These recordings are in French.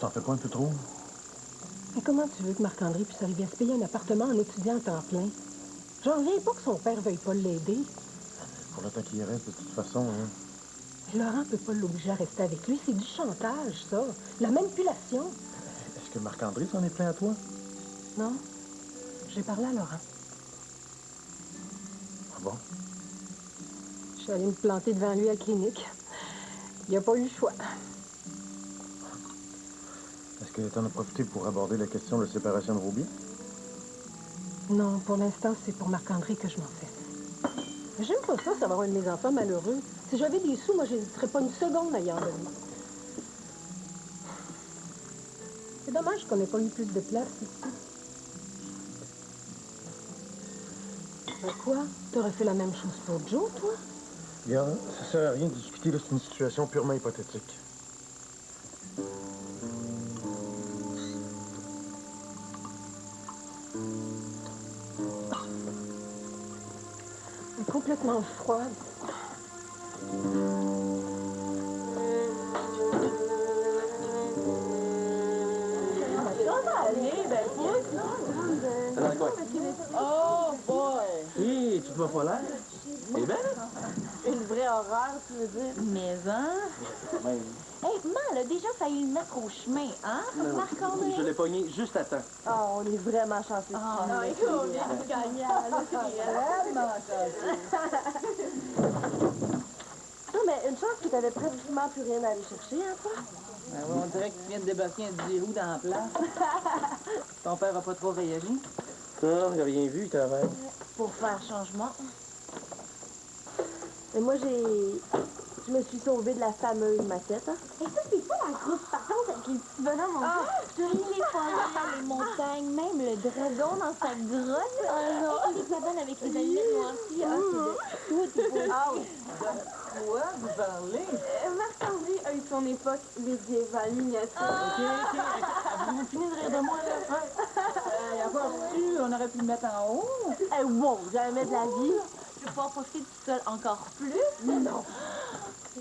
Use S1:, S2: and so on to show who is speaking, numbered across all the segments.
S1: t'en fais pas un peu trop?
S2: Mais comment tu veux que Marc-André puisse arriver à se payer un appartement en étudiant à temps plein? J'en reviens pas que son père veuille pas l'aider.
S1: Pour le temps qu'il reste, de toute façon, hein.
S2: Laurent peut pas l'obliger à rester avec lui. C'est du chantage, ça. La manipulation.
S1: Est-ce que Marc-André s'en est plein à toi?
S2: Non? J'ai parlé à Laurent.
S1: Ah bon?
S2: Je suis allée me planter devant lui à la clinique. Il a pas eu le choix.
S1: Est-ce que t'en as profité pour aborder la question de séparation de vos biens?
S2: Non, pour l'instant, c'est pour Marc-André que je m'en fais. J'aime pas ça, savoir un de mes enfants malheureux. Si j'avais des sous, moi, je n'hésiterais pas une seconde à y en donner. C'est dommage qu'on n'ait pas eu plus de place ici. Ben quoi? T'aurais fait la même chose pour Joe, toi?
S1: Regarde, ça sert à rien de discuter, là, c'est une situation purement hypothétique.
S2: Elle est complètement froide.
S3: Oh boy!
S4: Hé, tu te vois pas l'air? Eh ben,
S3: Une vraie horreur, tu veux dire?
S5: Mais, hein?
S4: ouais,
S5: Hey, maman, elle a déjà failli le mettre au chemin, hein? Marc-André?
S4: je l'ai pogné juste à temps.
S3: Oh, on est vraiment chanceux.
S5: Ah,
S3: non,
S5: écoute,
S3: vraiment chanceux. Non, mais une chance que t'avais pratiquement plus rien à aller chercher, hein, toi?
S6: Ben ouais, on dirait que tu viens de débasquer un 10 roues dans la place. Ton père a pas trop réagi?
S4: Non, j'ai rien vu, il travaille.
S5: Pour faire changement.
S3: Et moi, je me suis sauvée de la fameuse maquette, hein?
S5: Et ça, c'est pas la grosse patente avec les petits bonhommes en dessous. Les forêts, les montagnes, même le dragon dans sa grotte. Et les cabanes avec les allumettes noircies. C'est de tout beau.
S6: Quoi vous parlez?
S3: Marc-André a eu son époque médiévale miniature.
S6: Ok. Vous finissez de rire de moi, là? À part dessus, on aurait pu le mettre en haut.
S3: Eh, wow, jamais de la vie.
S5: Je vais pouvoir profiter du sol encore plus.
S3: Non.
S6: Je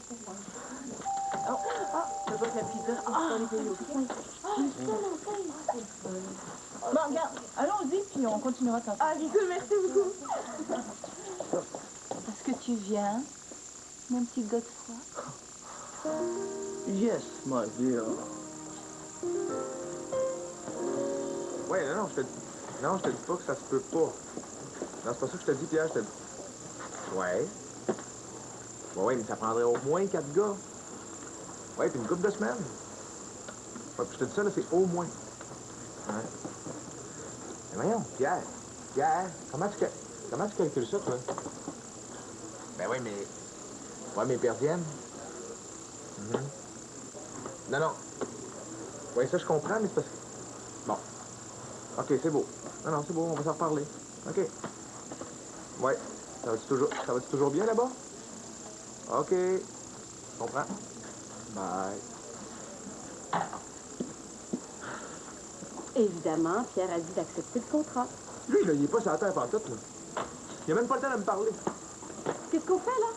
S6: vois que la pizza, on les paye aussi. Bon, regarde, allons-y, puis on continuera quand
S3: Ah, cool, merci beaucoup.
S5: Est-ce que tu viens, mon petit gars de froid?
S4: Yes, my dear.
S1: Ouais, non, je te dis pas que ça se peut pas. Non, c'est pas ça que je te dis, Pierre, je te dis... Ouais. Ouais, mais ça prendrait au moins 4 gars. Ouais, puis une couple de semaines. Ouais, puis je te dis ça, là, c'est au moins. Hein? Mais voyons, Pierre, comment tu calcules ça, toi? Ben oui, mais... Ouais, mes perdiennes. Non, non. Ouais, ça, je comprends, mais c'est parce que... Bon. OK, c'est beau. Non, c'est beau, on va s'en reparler. OK. Ouais. Ça va-tu toujours bien, là-bas? OK. Je comprends. Bye.
S3: Évidemment, Pierre a dit d'accepter le contrat.
S1: Lui, là, il est pas sur la terre pantoute, là. Il a même pas le temps de me parler.
S3: Qu'est-ce qu'on fait, là?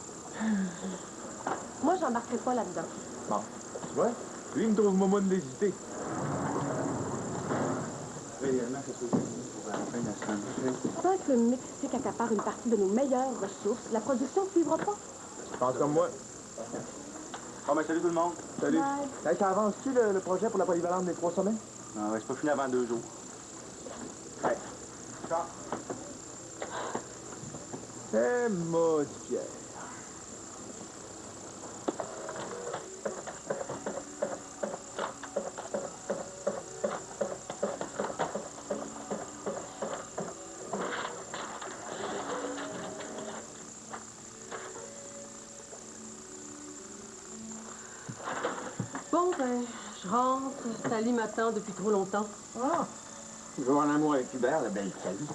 S3: Moi, j'embarquerai pas là-dedans.
S1: Bon. Tu vois? Lui, il me trouve moment de l'hésiter.
S4: Réellement, c'est ce que pour la fin de la semaine.
S3: Tant que le Mexique accapare une partie de nos meilleures ressources, la production ne suivra pas.
S1: Tu penses comme moi.
S4: Bon, ben, salut tout le monde.
S1: Salut.
S3: Bye.
S1: Hey, ça avance-tu, le projet pour la polyvalente des 3 sommets?
S4: Non, ouais, c'est pas fini avant 2 jours.
S1: Hey. Ciao. C'est maudit Pierre.
S2: Bon, ben, je rentre. Sally m'attend depuis trop longtemps.
S4: Ah! Je vais en amour avec Hubert, la belle Sally.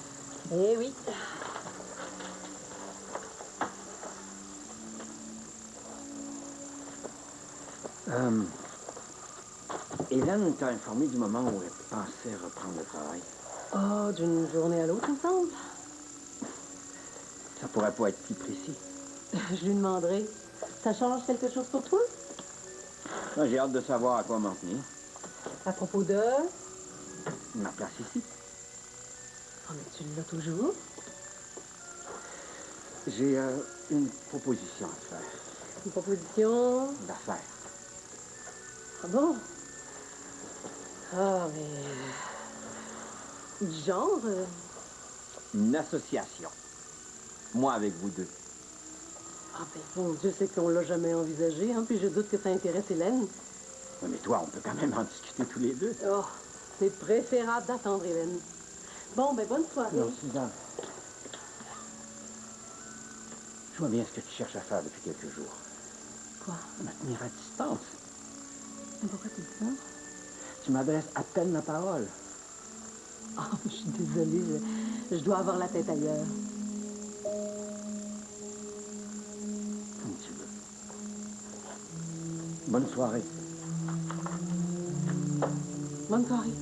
S2: Eh oui.
S4: Hélène t'a informé du moment où elle pensait reprendre le travail.
S2: Oh, d'une journée à l'autre ensemble.
S4: Ça pourrait pas être plus précis.
S2: Je lui demanderai. Ça change quelque chose pour toi?
S4: Moi, j'ai hâte de savoir à quoi m'en tenir.
S2: À propos de...
S4: Ma place ici.
S2: Oh, mais tu l'as toujours.
S4: J'ai une proposition à te faire.
S2: Une proposition...
S4: D'affaires.
S2: Ah bon? Ah, mais... Genre...
S4: Une association. Moi avec vous deux.
S2: Ah, ben bon, Dieu sait qu'on l'a jamais envisagé, hein, puis je doute que ça intéresse Hélène.
S4: Oui, mais toi, on peut quand même en discuter tous les deux.
S2: Oh, c'est préférable d'attendre, Hélène. Bon, ben bonne soirée.
S4: Non, Suzanne. Je vois bien ce que tu cherches à faire depuis quelques jours.
S2: Quoi?
S4: Me tenir à distance.
S2: Mais pourquoi tu dis ça?
S4: Tu m'adresses à peine la parole.
S2: Oh, je suis désolée, je dois avoir la tête ailleurs.
S4: Comme tu veux. Bonne soirée.
S2: Bonne soirée.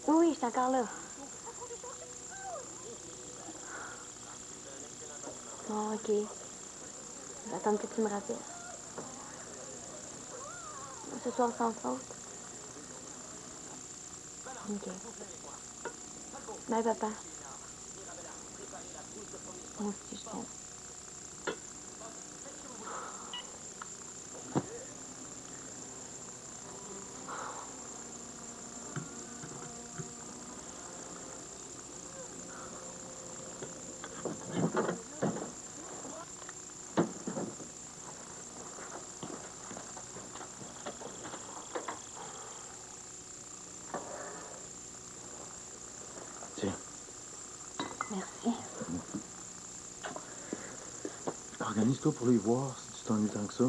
S5: Oui, je suis encore là. Bon, OK. J'attends que tu me rappelles. Ce soir sans faute. OK. Bye, papa. Moi aussi, je t'aime.
S4: Tiens.
S5: Merci.
S1: Organise-toi pour les voir si tu t'ennuies tant que ça.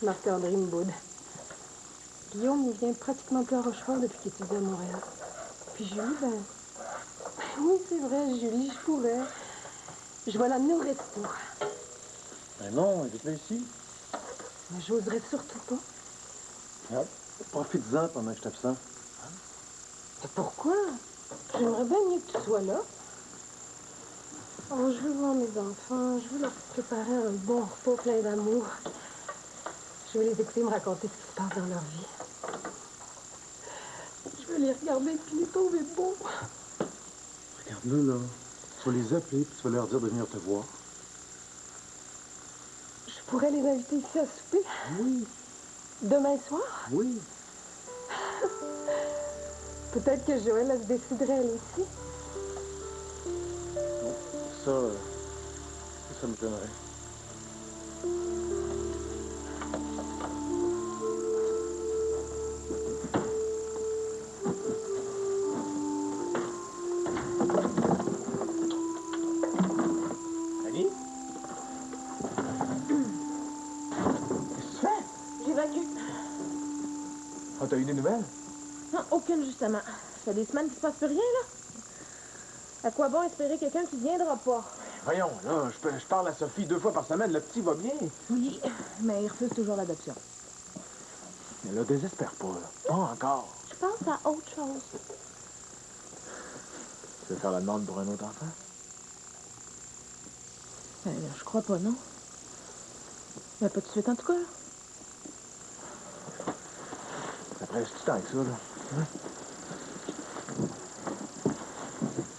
S2: Marc-André me boude. Guillaume, il vient pratiquement plus à Rochefort depuis qu'il étudie à Montréal. Puis Julie, ben oui, c'est vrai, Julie, je pourrais. Je vais l'amener au resto.
S1: Ben non, il est là ici.
S2: Mais j'oserais surtout pas.
S1: Ah, profite-en pendant que je t'absent.
S2: Mais pourquoi? J'aimerais bien mieux que tu sois là. Oh, je veux voir mes enfants. Je veux leur préparer un bon repas plein d'amour. Je veux les écouter me raconter ce qui se passe dans leur vie. Je veux les regarder et les trouver beaux.
S1: Regarde-le, là. Tu vas les appeler puis tu vas leur dire de venir te voir.
S2: Je pourrais les inviter ici à souper.
S1: Oui,
S2: Demain soir?
S1: oui.
S2: Peut-être que Joël, elle se déciderait elle aussi.
S1: Ça me donnerait. Annie? Qu'est-ce que tu fais?
S3: J'évacue.
S1: Ah, t'as eu des nouvelles?
S3: Non, aucune, justement. Ça fait des semaines qu'il se passe plus rien, là. À quoi bon espérer quelqu'un qui viendra pas?
S1: Voyons, là, je parle à Sophie 2 fois par semaine. Le petit va bien.
S3: Oui, mais il refuse toujours l'adoption.
S1: Mais là, désespère pas, là. Pas encore.
S5: Je pense à autre chose.
S1: Tu veux faire la demande pour un autre enfant?
S3: Je crois pas, non. Mais pas tout de suite, en tout cas, là.
S1: Ça presse du temps que ça, là. Hein?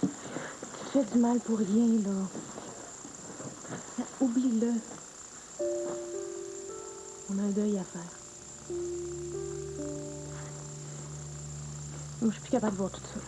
S3: Tu fais du mal pour rien, là. Oublie-le. On a un deuil à faire. Moi, je suis plus capable de voir tout ça.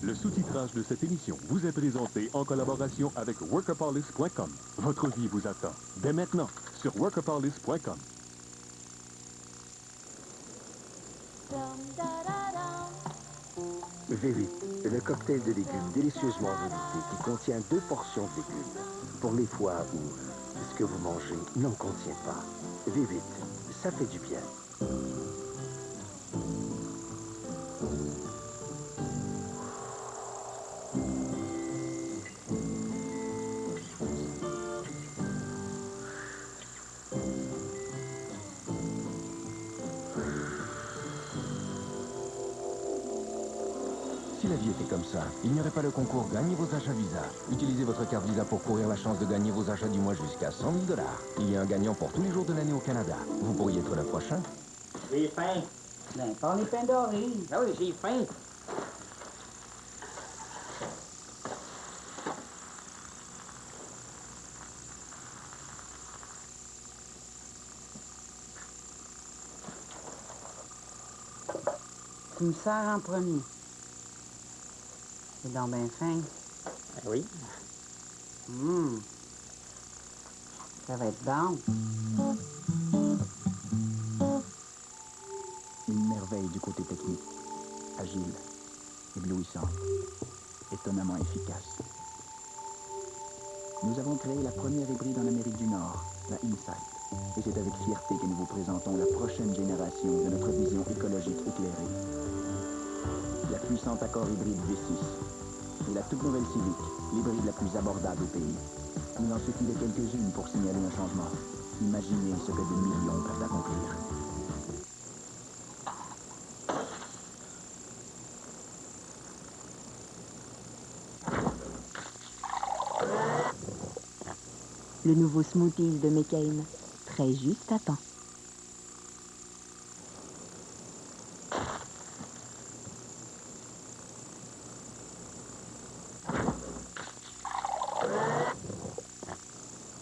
S7: Le sous-titrage de cette émission vous est présenté en collaboration avec Workapolis.com. Votre vie vous attend dès maintenant sur Workapolis.com.
S5: Dum, da, da, dum.
S8: V8, le cocktail de légumes délicieusement velouté qui contient 2 portions de légumes. Pour les fois où ce que vous mangez n'en contient pas. V8, ça fait du bien.
S9: Si la vie était comme ça, il n'y aurait pas le concours Gagnez vos achats Visa. Utilisez votre carte Visa pour courir la chance de gagner vos achats du mois jusqu'à 100 000 $. Il y a un gagnant pour tous les jours de l'année au Canada. Vous pourriez être le prochain.
S6: J'ai faim. Ben, pas les pains dorés. Ah oui, j'ai faim. Tu me sers en premier. C'est donc bien fin. Ben oui. Ça va être bon.
S10: Une merveille du côté technique. Agile, éblouissante, étonnamment efficace. Nous avons créé la première hybride en Amérique du Nord, la Insight. Et c'est avec fierté que nous vous présentons la prochaine génération de notre vision écologique éclairée. La puissante Accord hybride V6 et la toute nouvelle Civic, l'hybride la plus abordable au pays. Il en suffit de quelques-unes pour signaler un changement. Imaginez ce que des millions peuvent accomplir.
S11: Le nouveau smoothies de McCain, très juste à temps.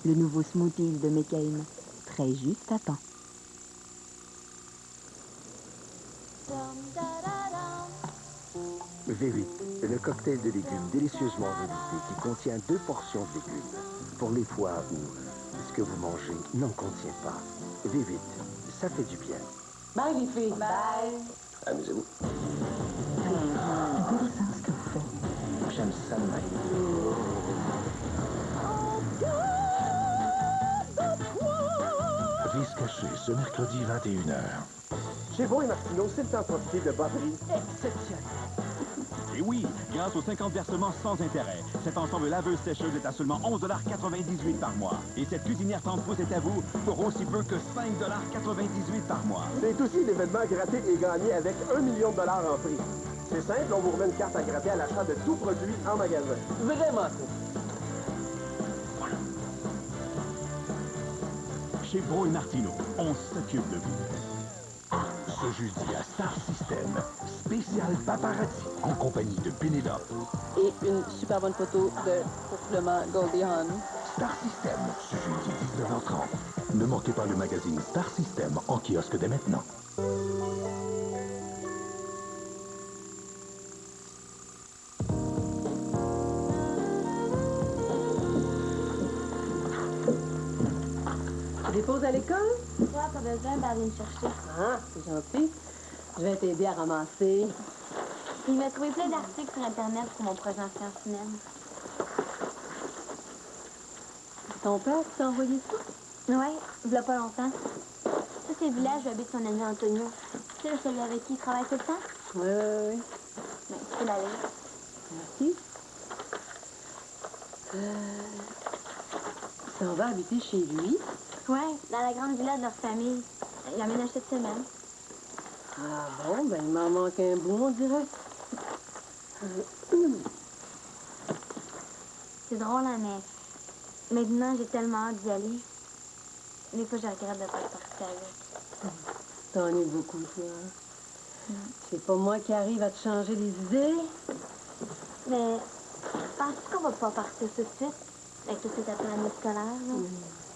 S11: Le nouveau smoothies de McCain, très juste à temps.
S8: V8, le cocktail de légumes délicieusement velouté qui contient 2 portions de légumes. Pour les fois où ce que vous mangez n'en contient pas. V8, ça fait du bien.
S6: Bye les filles.
S3: Bye.
S1: Amusez-vous.
S11: C'est intéressant ce que vous faites.
S8: J'aime ça de même.
S9: Vice caché ce mercredi 21h.
S1: Chez Beau et Martineau, c'est le temps de profiter de batteries.
S7: Et oui, grâce aux 50 versements sans intérêt, cet ensemble laveuse-sécheuse est à seulement 11,98 $ par mois. Et cette cuisinière 30 pouces est à vous pour aussi peu que 5,98 $ par mois.
S1: C'est aussi l'événement gratté et gagné avec 1 million de dollars en prix. C'est simple, on vous remet une carte à gratter à l'achat de tout produit en magasin.
S6: Vraiment simple.
S7: Chez Beau et Martineau, on s'occupe de vous.
S9: Ce jeudi à Star System, spécial paparazzi en compagnie de Pénélope.
S12: Et une super bonne photo de couplement Goldie Hawn.
S9: Star System, ce jeudi 19h30. Ne manquez pas le magazine Star System en kiosque dès maintenant.
S2: Tu déposes à l'école?
S5: Toi, pas besoin d'aller me chercher.
S2: Ah, c'est gentil. Je vais t'aider à ramasser.
S5: Il m'a trouvé plein d'articles sur Internet pour mon projet en sciences humaines.
S2: Ton père t'a envoyé ça?
S5: Ouais, il y a pas longtemps. Ça, c'est le village où habite son ami Antonio. Tu sais, celui avec qui il travaille tout le temps?
S2: Oui.
S5: Ben, tu peux l'aller.
S2: Merci. Il s'en va habiter chez lui.
S5: Ouais, dans la grande villa de leur famille. Il aménage cette semaine.
S2: Ah bon, ben il m'en manque un bout, on dirait.
S5: C'est drôle, hein, mais maintenant, j'ai tellement hâte d'y aller. Des fois, je regrette de ne pas être partie avec.
S2: T'en es beaucoup, toi. C'est pas moi qui arrive à te changer les idées.
S5: Mais penses-tu qu'on va pas partir tout de suite? Avec toute cette année scolaire, là?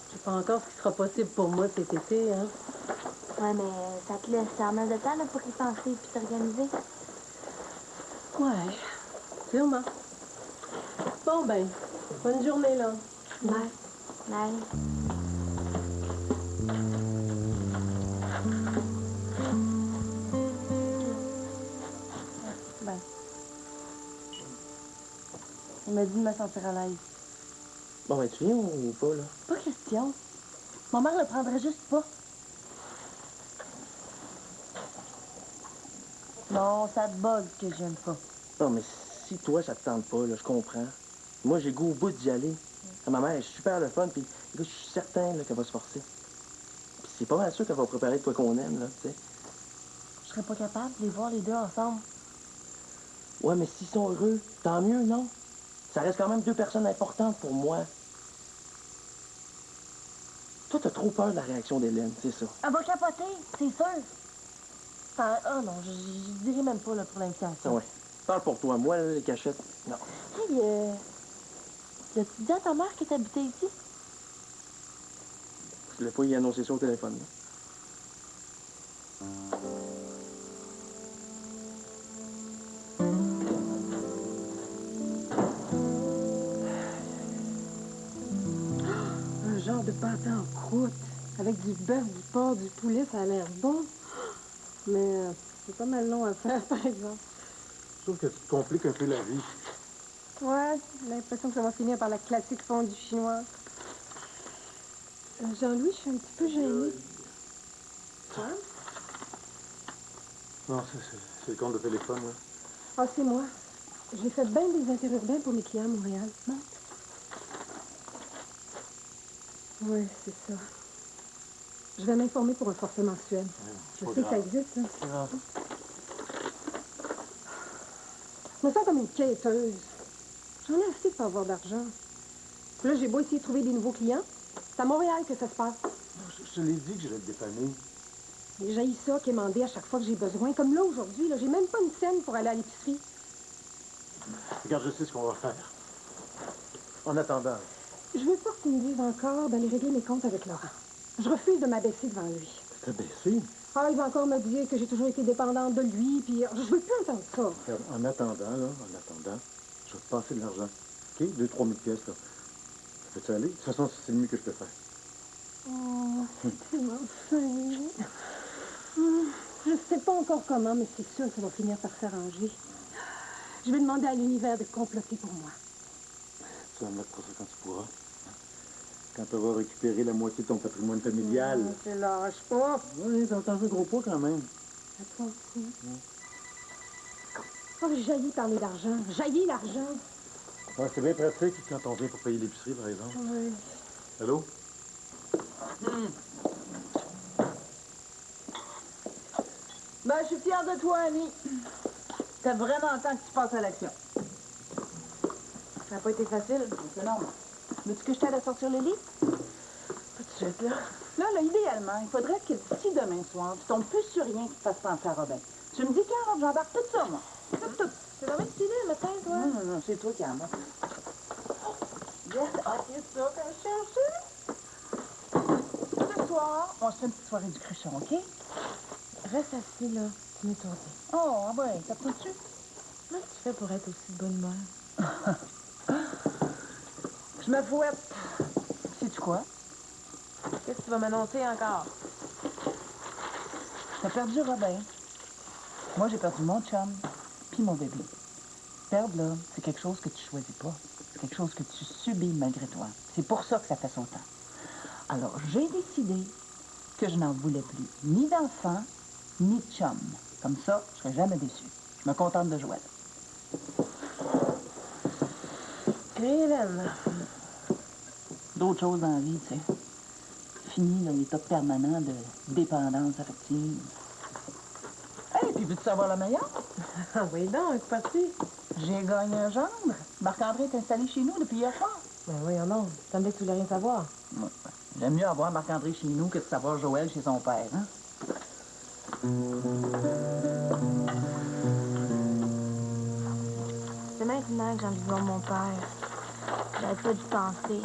S2: Je sais pas encore ce qui sera possible pour moi cet été, hein.
S5: Ouais, mais ça te laisse un mal de temps, là, pour y penser puis s'organiser.
S2: Ouais, sûrement. Bon, ben, bonne journée, là.
S5: Bye. Bye.
S2: Bye.
S3: Il m'a dit de me sentir à l'aise.
S4: Bon, ben, tu viens ou pas, là?
S3: Pas question. Ma mère le prendrait juste pas. Non, ça te bug que j'aime pas.
S4: Non, mais si toi, ça te tente pas, là, je comprends. Moi, j'ai goût au bout d'y aller. Ma mère est super le fun, puis je suis certain là, qu'elle va se forcer. Puis c'est pas mal sûr qu'elle va préparer de quoi qu'on aime, là, tu sais.
S3: Je serais pas capable de les voir les deux ensemble.
S4: Ouais, mais s'ils sont heureux, tant mieux, non? Ça reste quand même 2 personnes importantes pour moi. Toi, t'as trop peur de la réaction d'Hélène, c'est ça.
S3: Elle va capoter, c'est sûr. Oh non, je dirais même pas là, pour l'invitation.
S4: Ah ouais. Parle pour toi. Moi, là, les cachettes, non.
S3: Hey, as-tu dit à ta mère que t'habitais ici?
S4: Je l'ai pas y annoncé ça au téléphone, là.
S2: Un genre de pâté en croûte, avec du bœuf, du porc, du poulet, ça a l'air bon. Mais c'est pas mal long à faire, par exemple.
S1: Je trouve que tu te compliques un peu la vie.
S2: Ouais, j'ai l'impression que ça va finir par la classique fondue chinoise. Jean-Louis, je suis un petit peu gênée. Hein?
S1: Non, c'est le compte de téléphone, là.
S2: Ah, c'est moi. J'ai fait bien des interurbains pour mes clients à Montréal. Non? Oui, c'est ça. Je vais m'informer pour un forfait mensuel. Je sais que ça existe, hein.
S4: C'est grave.
S2: Je me sens comme une quêteuse. J'en ai assez de pas avoir d'argent. Là, j'ai beau essayer de trouver des nouveaux clients. C'est à Montréal que ça se passe.
S1: Je te l'ai dit que j'allais te dépanner.
S2: Et j'haïs ça quémander à chaque fois que j'ai besoin. Comme là, aujourd'hui, là, j'ai même pas une scène pour aller à l'épicerie.
S1: Regarde, je sais ce qu'on va faire. En attendant.
S2: Je veux pas que tu me dises encore d'aller régler mes comptes avec Laurent. Je refuse de m'abaisser devant lui.
S1: T'as baissé?
S2: Ah, il va encore me dire que j'ai toujours été dépendante de lui, puis je veux plus entendre ça.
S1: Regarde, en attendant, je vais te passer de l'argent. OK? 2 000 3 000 pièces, là. Peux-tu aller? De toute façon, c'est le mieux que je peux faire.
S2: Oh, c'est tellement fin. Je sais pas encore comment, mais c'est sûr que ça va finir par s'arranger. Je vais demander à l'univers de comploter pour moi.
S1: Tu vas me mettre pour ça quand tu pourras. Quand tu vas récupérer la moitié de ton patrimoine familial.
S2: Je lâche pas.
S1: Oui, t'en fais gros pas quand même.
S2: À toi aussi. Oh, j'haïs parler d'argent. J'haïs l'argent.
S1: Ouais, c'est bien pratique quand on vient pour payer l'épicerie, par exemple.
S2: Oui.
S1: Allô?
S6: Ben, je suis fière de toi, Annie. T'as vraiment le temps que tu passes à l'action.
S3: Ça n'a pas été facile.
S6: C'est normal.
S3: Veux-tu que je t'aide à sortir le lit?
S6: Pas de suite, là. Là, idéalement, il faudrait que d'ici demain soir, tu tombes plus sur rien qui te fasse penser à Robin. Tu me dis quand j'embarque tout ça, moi. Tout.
S3: C'est vraiment stylé le matin, toi.
S6: Non, c'est toi qui en as. Yes, c'est ça que je cherchais. Ce soir, on se fait une petite soirée du cruchon, OK?
S3: Reste assis, là. Tu m'étourdis.
S6: Oh, ah ouais, ça te dessus?
S3: Comment tu fais pour être aussi de bonne humeur?
S6: Je me fouette. Sais-tu quoi?
S3: Qu'est-ce que tu vas m'annoncer encore?
S6: T'as perdu Robin. Moi, j'ai perdu mon chum, puis mon bébé. Perdre, là, c'est quelque chose que tu choisis pas. C'est quelque chose que tu subis malgré toi. C'est pour ça que ça fait son temps. Alors, j'ai décidé que je n'en voulais plus ni d'enfant, ni de chum. Comme ça, je serai jamais déçue. Je me contente de Joël.
S3: Hélène.
S6: D'autres choses dans la vie, tu sais. Fini l'état permanent de dépendance affective. Hey, puis veux-tu savoir la meilleure?
S3: Ah oui, donc, parti.
S6: J'ai gagné un gendre. Marc-André est installé chez nous depuis hier soir.
S3: Ben voyons donc. Ça me dit que tu voulais rien savoir.
S6: Ouais. J'aime mieux avoir Marc-André chez nous que de savoir Joël chez son père, hein?
S5: C'est maintenant que j'ai envie de voir mon père. J'avais pas dû penser.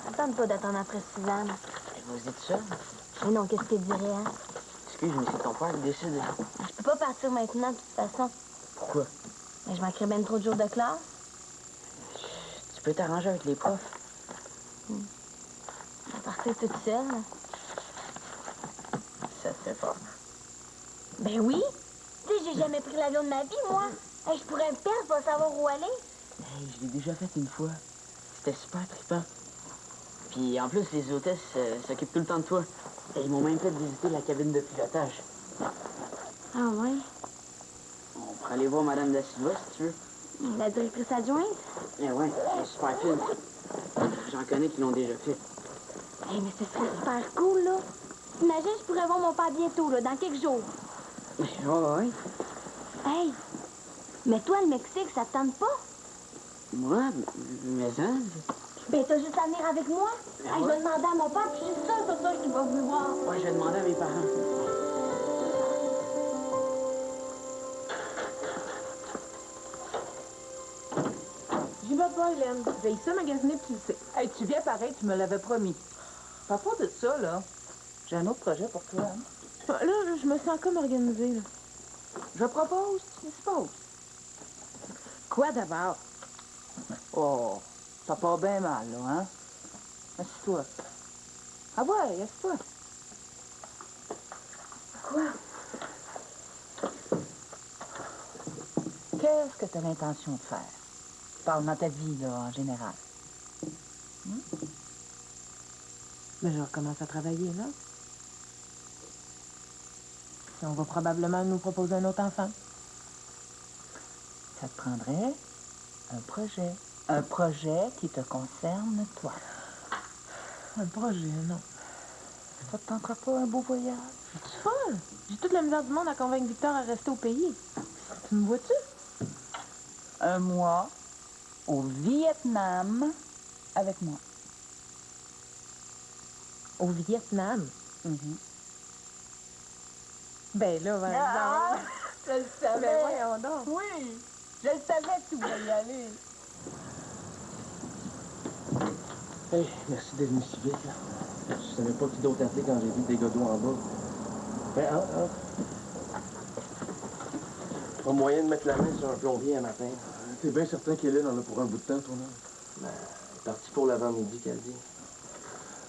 S5: Attends pas d'attendre après Suzanne.
S4: Vas-y tout seul.
S5: Mais non, qu'est-ce qu'il dirait, hein?
S4: Excuse, mais c'est ton père qui décide.
S5: Je peux pas partir maintenant, de toute façon.
S4: Pourquoi?
S5: Mais je manquerais bien trop de jours de classe.
S4: Tu peux t'arranger avec les profs.
S5: À partir toute seule.
S4: Ça te fait peur.
S5: Ben oui. Tu sais, j'ai jamais pris l'avion de ma vie, moi. Hey, je pourrais me perdre, pas savoir où aller.
S6: Hey, je l'ai déjà fait une fois. C'était super trippant. Puis en plus, les hôtesses s'occupent tout le temps de toi. Et ils m'ont même fait visiter la cabine de pilotage.
S5: Ah ouais?
S6: On pourrait aller voir Madame Da Silva, si tu veux.
S5: La directrice adjointe?
S6: Eh ouais, elle est super fine. J'en connais qui l'ont déjà fait.
S5: Hey, mais ce serait super cool, là. Imagine, je pourrais voir mon père bientôt, là, dans quelques jours.
S6: Ouais.
S5: Hey! Mais toi, le Mexique, ça te tente pas?
S6: Moi, mais hein?
S5: Ben, t'as juste à venir avec moi. Hey, je vais demander à mon père, puis je suis sûre que ça, je t'ai pas voulu voir.
S6: Ouais, je vais demander à mes parents.
S3: J'y vais pas, Hélène. J'ai ça magasiner, puis tu le sais.
S6: Hey, tu viens pareil, tu me l'avais promis. Pas pas de ça, là. J'ai un autre projet pour toi. Hein?
S3: Là, je me sens comme organisée, là.
S6: Je propose, tu disposes.
S3: Quoi d'abord?
S6: Oh, ça part bien mal, là, hein? Assieds-toi. Ah ouais, assieds-toi.
S5: Quoi?
S6: Qu'est-ce que tu as l'intention de faire? Parle dans ta vie, là, en général.
S3: Mais je recommence à travailler, là. Puis on va probablement nous proposer un autre enfant.
S6: Ça te prendrait un projet. Un projet qui te concerne, toi.
S3: Un projet, non.
S6: Ça te tentera pas un beau voyage?
S3: C'est folle! J'ai toute la misère du monde à convaincre Victor à rester au pays. Tu me vois-tu?
S6: Un mois au Vietnam avec moi.
S3: Au Vietnam?
S6: Mm-hmm.
S3: Ben là, par exemple.
S6: Je le savais.
S3: Ben voyons donc.
S6: Oui, je le savais que tu voulais y aller.
S4: Hey, merci d'être venu si vite, là. Je savais pas qui d'autre appeler quand j'ai vu des gars d'eau en bas. Ben, Pas moyen de mettre la main sur un plombier un matin.
S13: T'es bien certain qu'Hélène en a pour un bout de temps, ton homme?
S4: Ben, elle est partie pour l'avant-midi, qu'elle dit.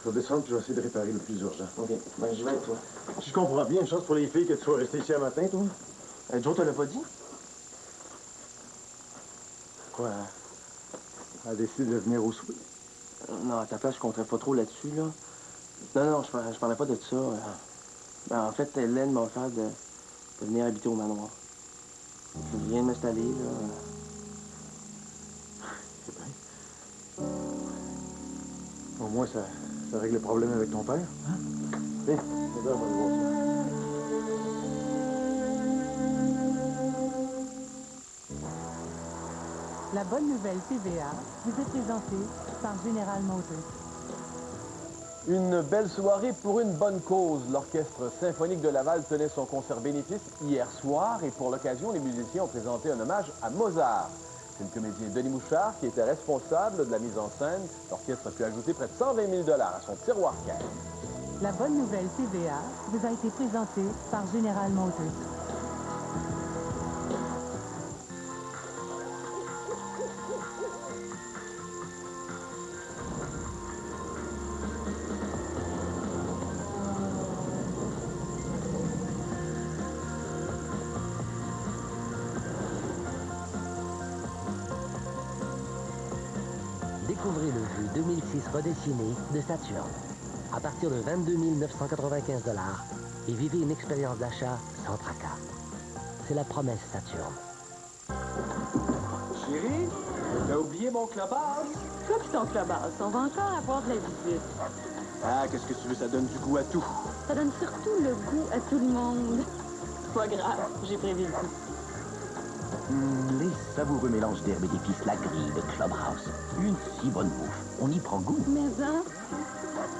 S13: Je vais descendre puis je vais essayer de réparer le plus urgent.
S4: OK, ben je vais avec toi.
S13: Je comprends bien, une chance pour les filles que tu sois resté ici un matin, toi?
S4: Joe te l'a pas dit?
S13: Quoi? Elle a décidé de venir au souper?
S4: Non, à ta place, je compterais pas trop là-dessus, là. Non, je parlais pas de ça. Ben, en fait, Hélène m'a offert de venir habiter au manoir. Je viens de m'installer, là.
S13: C'est bien. Au moins, ça règle le problème avec ton père, hein? Viens, on va aller voir ça.
S14: La bonne nouvelle TVA vous est présentée par General Motors.
S15: Une belle soirée pour une bonne cause. L'Orchestre symphonique de Laval tenait son concert bénéfice hier soir et pour l'occasion, les musiciens ont présenté un hommage à Mozart. C'est le comédien Denis Mouchard qui était responsable de la mise en scène. L'orchestre a pu ajouter près de 120 000 $ à son tiroir caisse.
S14: La bonne nouvelle TVA vous a été présentée par General Motors.
S16: Découvrez le Vue 2006 redessiné de Saturn. À partir de 22 995 $ et vivez une expérience d'achat sans tracas. C'est la promesse Saturn.
S17: Chérie, t'as oublié mon clubhouse?
S12: Quoi puis ton clubhouse? On va encore avoir de la visite.
S17: Ah, qu'est-ce que tu veux, ça donne du goût à tout.
S12: Ça donne surtout le goût à tout le monde. Pas grave, j'ai prévu le coup.
S8: Les savoureux mélanges d'herbes et d'épices, la grille de Clubhouse. Une si bonne bouffe. On y prend goût.
S12: Mais hein,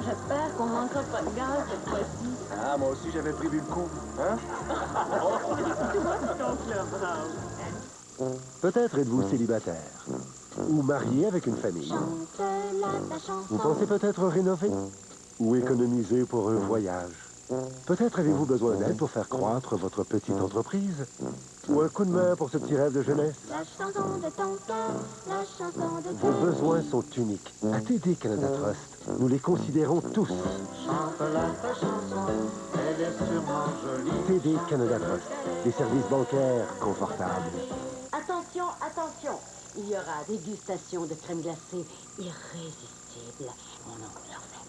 S12: j'espère qu'on manquera pas de gaz cette fois-ci.
S17: Ah, moi aussi, j'avais prévu le coup. Hein?
S12: Ton clubhouse.
S8: Peut-être êtes-vous célibataire ou marié avec une famille. Vous pensez peut-être rénover ou économiser pour un voyage. Peut-être avez-vous besoin d'aide pour faire croître votre petite entreprise ou un coup de main pour ce petit rêve de jeunesse.
S5: La chanson de ton cœur, la chanson de
S8: Vos besoins sont uniques. À TD Canada Trust, nous les considérons tous.
S18: Chante-la ta chanson, elle est sûrement jolie.
S8: TD Canada Trust, des services bancaires confortables.
S19: Attention, attention. Il y aura dégustation de crème glacée irrésistible. Mon oncle en fait.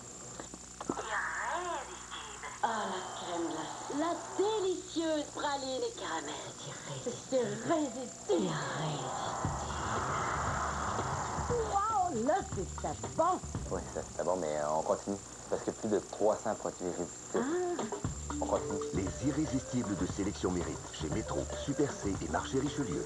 S19: Irrésistible. Ah, la crème glacée. La délicieuse praline et caramel. Irrésistible. Irrésistible. Wow, là, c'était bon.
S20: Oui, ça c'était bon, mais on continue. Parce que plus de 300 produits irrésistibles. On continue.
S21: Les irrésistibles de Sélection Mérite, chez Métro, Super C et Marché Richelieu.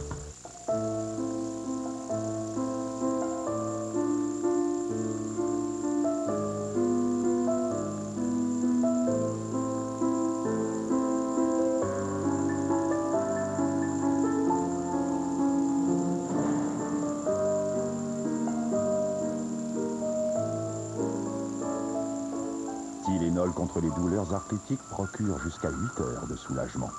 S7: Tylenol contre les douleurs arthritiques procure jusqu'à 8 heures de soulagement.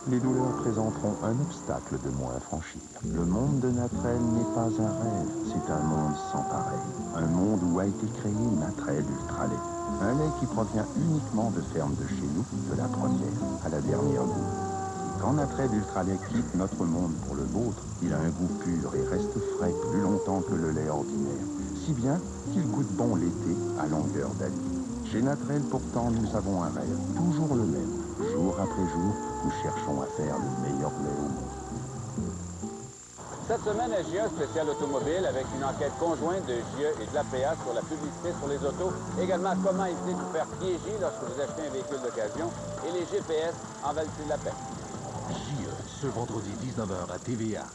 S7: Les douleurs présenteront un obstacle de moins à franchir. Le monde de Natrel n'est pas un rêve, c'est un monde sans pareil. Un monde où a été créé Natrel Ultra Lait. Un lait qui provient uniquement de fermes de chez nous, de la première à la dernière goutte. Et quand Natrel Ultra Lait quitte notre monde pour le vôtre, il a un goût pur et reste frais plus longtemps que le lait ordinaire. Si bien qu'il goûte bon l'été à longueur d'année. Chez Natrel, pourtant, nous avons un rêve, toujours le même. Jour après jour, nous cherchons à faire le meilleur lait au monde.
S22: Cette semaine, à GIE spécial automobile avec une enquête conjointe de GIE et de l'APA sur la publicité sur les autos. Également, comment éviter de vous faire piéger lorsque vous achetez un véhicule d'occasion. Et les GPS en valise de la paix.
S21: GIE, ce vendredi 19h à TVA.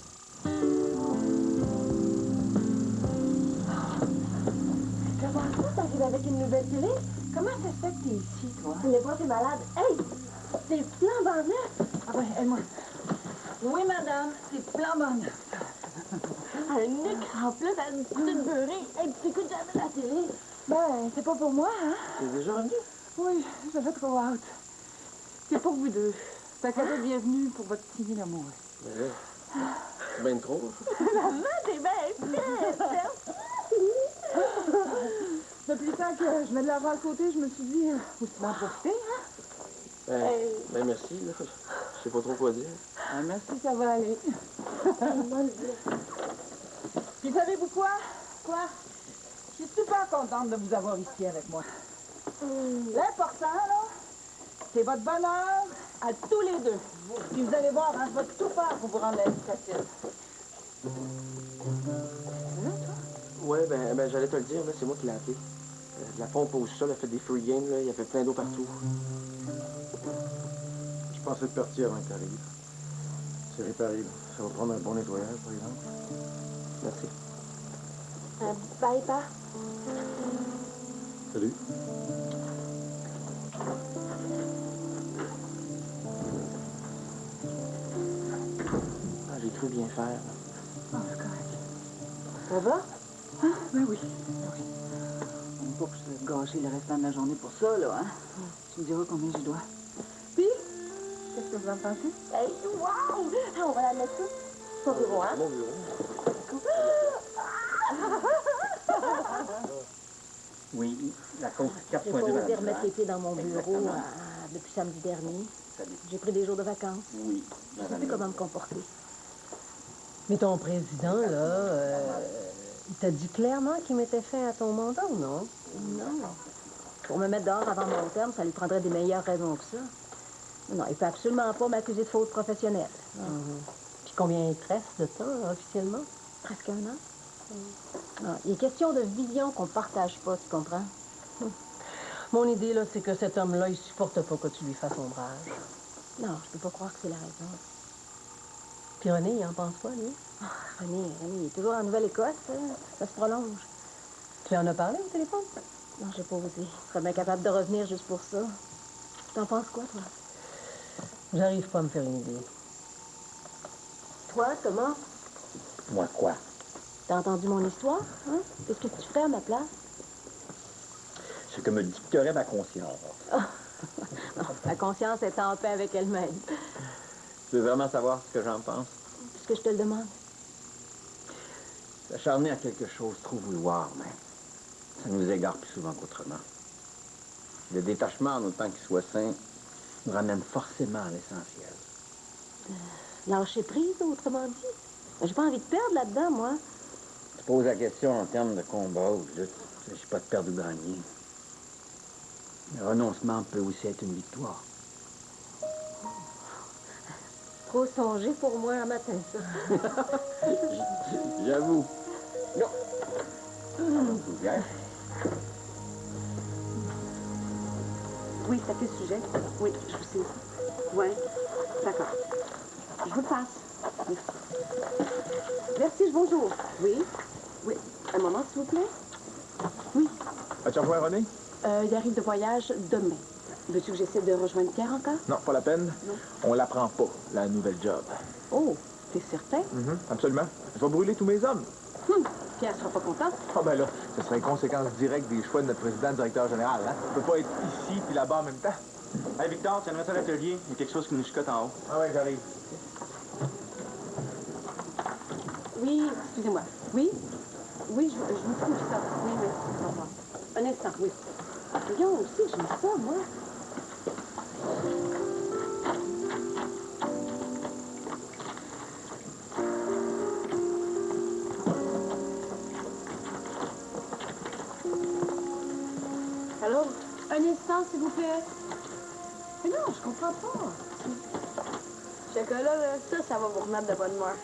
S2: Comment ça, t'arrives avec une nouvelle télé? Comment ça se fait que t'es ici, toi?
S3: Les voix, t'es malade. Hey!
S2: T'es flambant neuf!
S6: Ah ben, aide-moi. Oui, madame, c'est flambant neuf.
S3: Un écran plat, t'as une petite beurrée. Hey, tu t'écoutes jamais la télé?
S2: Ben, c'est pas pour moi, hein?
S4: C'est déjà revenu?
S6: Oui, j'avais trop hâte. C'est pour vous deux. C'est un cadeau de bienvenue pour votre petit l'amour.
S4: Mais là, c'est bien trop.
S3: Maman, t'es bien fière!
S6: Depuis le temps que je mets de l'argent à côté, je me suis dit, aussi m'en profiter, hein?
S4: Ben merci, là. Je sais pas trop quoi dire.
S6: Ah, merci, ça va aller. Puis savez-vous quoi? Quoi? Je suis super contente de vous avoir ici avec moi. L'important, là, c'est votre bonheur à tous les deux. Puis vous allez voir, hein, je vais tout faire pour vous rendre la vie facile.
S4: Ouais, ben j'allais te le dire, là, c'est moi qui l'ai appelé. La pompe au sol a fait des free games, là, il y avait plein d'eau partout.
S13: Je pensais te partir avant que t'arrives. C'est réparé, là. Ça va prendre un bon nettoyage, par exemple.
S4: Merci.
S3: Bye, pa.
S13: Salut.
S4: Ah, j'ai cru bien faire, là.
S6: Ah, c'est correct.
S2: Ça va?
S6: Ah, ben oui. Oui. On va pas se gâcher le restant de la journée pour ça, là, hein? Tu me diras combien je dois. Puis, qu'est-ce que vous en pensez?
S3: Hey, wow! Ah, on va la mettre ça. Son bureau, hein?
S4: Mon bureau.
S10: Oui, la compte
S3: J'ai pas
S10: 4.2,
S3: osé
S10: madame.
S3: remettre les pieds dans mon bureau
S10: Exactement.
S3: depuis samedi dernier.
S10: Salut.
S3: J'ai pris des jours de vacances.
S10: Oui,
S3: Je sais plus comment me comporter.
S2: Mais ton président, là, il t'a dit clairement qu'il mettait fin à ton mandat, ou non?
S3: Non. Pour me mettre dehors avant mon terme, ça lui prendrait des meilleures raisons que ça. Non, il peut absolument pas m'accuser de faute professionnelle.
S2: Puis combien il te reste de temps, là, officiellement?
S3: Presque un an. Non, il est question de vision qu'on partage pas, tu comprends?
S2: Mon idée, là, c'est que cet homme-là, il supporte pas que tu lui fasses ombrage.
S3: Non, je peux pas croire que c'est la raison.
S2: Puis René, il en pense quoi, lui?
S3: Ah, René, il est toujours en Nouvelle-Écosse. Ça se prolonge.
S2: Tu en as parlé au téléphone?
S3: Non, j'ai pas osé. Je serais bien capable de revenir juste pour ça. T'en penses quoi, toi?
S2: J'arrive pas à me faire une idée.
S3: Toi, comment?
S10: Moi, quoi?
S3: T'as entendu mon histoire, hein? Qu'est-ce que tu ferais à ma place?
S10: Ce que me dicterait ma conscience.
S3: Non, la conscience est en paix avec elle-même.
S10: Tu veux vraiment savoir ce que j'en pense?
S3: Est-ce que je te le demande?
S10: S'acharner à quelque chose, trop vouloir, mais ça nous égare plus souvent qu'autrement. Le détachement, en autant qu'il soit sain, nous ramène forcément à l'essentiel.
S3: Lâcher prise, autrement dit. J'ai pas envie de perdre là-dedans, moi.
S9: tu poses la question en termes de combat ou de lutte, il ne s'agit pas de perdre ou gagner. Le renoncement peut aussi être une victoire.
S3: Trop songé pour moi un matin, ça.
S9: J'avoue. Non. Bien.
S11: Oui, c'est à quel sujet? Oui, je vous sais. Oui, d'accord. Je vous passe. Merci. Merci, bonjour. Oui, oui. Un moment, s'il vous plaît. Oui.
S1: As-tu rejoint René?
S11: Il arrive de voyage demain. Veux-tu que j'essaie de rejoindre Pierre encore?
S1: Non, pas la peine.
S11: Non.
S1: On l'apprend pas, la nouvelle job.
S11: Oh, t'es certain?
S1: Absolument. Je vais brûler tous mes hommes.
S11: Pierre sera pas content.
S1: Ah ben là, ce serait une conséquence directe des choix de notre président directeur général, hein? On peut pas être ici puis là-bas en même temps.
S17: Hey Victor, tu aimerais ça à l'atelier? Il y a quelque chose qui nous chicote en haut.
S1: Ah ouais, j'arrive.
S11: Oui, excusez-moi. Oui? Oui, je vous trouve ça. Oui, merci. Au revoir. Un instant, oui. Voyons aussi, j'aime ça, moi. Allô? Un instant, s'il vous plaît. Mais non, je comprends pas.
S5: Chocolat, là, ça va vous remettre de bonne humeur.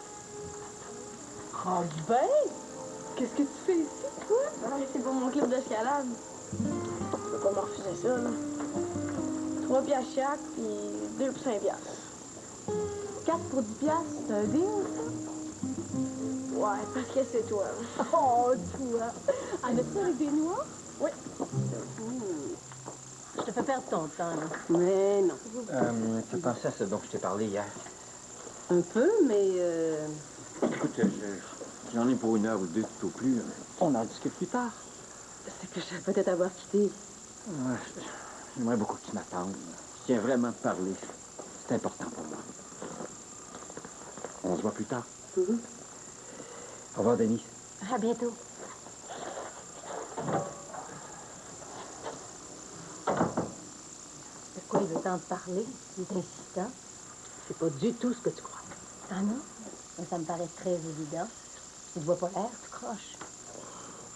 S11: Oh, ben! Qu'est-ce que tu fais ici, toi?
S5: C'est pour mon club d'escalade. Je peux pas me refuser ça, là. 3 piastres chaque, puis 2 pour 5 piastres.
S11: 4 pour 10 piastres, c'est un deal?
S5: Ouais, parce que c'est toi.
S11: Oh, toi! En as-tu avec des noix?
S5: Oui.
S3: Je te fais perdre ton temps, là.
S11: Mais non.
S9: Tu pensais à ce dont je t'ai parlé hier?
S11: Un peu, mais
S9: Écoute, j'en ai pour 1 heure ou 2 tout au plus. On en discute plus tard.
S11: c'est que je vais peut-être avoir quitté.
S9: Ouais, j'aimerais beaucoup que tu m'attendes. Je tiens vraiment à te parler. C'est important pour moi. On se voit plus tard. Au revoir, Denis.
S3: À bientôt. De quoi il veut tant te parler? Il est insistant. C'est pas du tout ce que tu crois. Ah non? Mais ça me paraît très évident. Tu ne vois pas l'air, tu croches.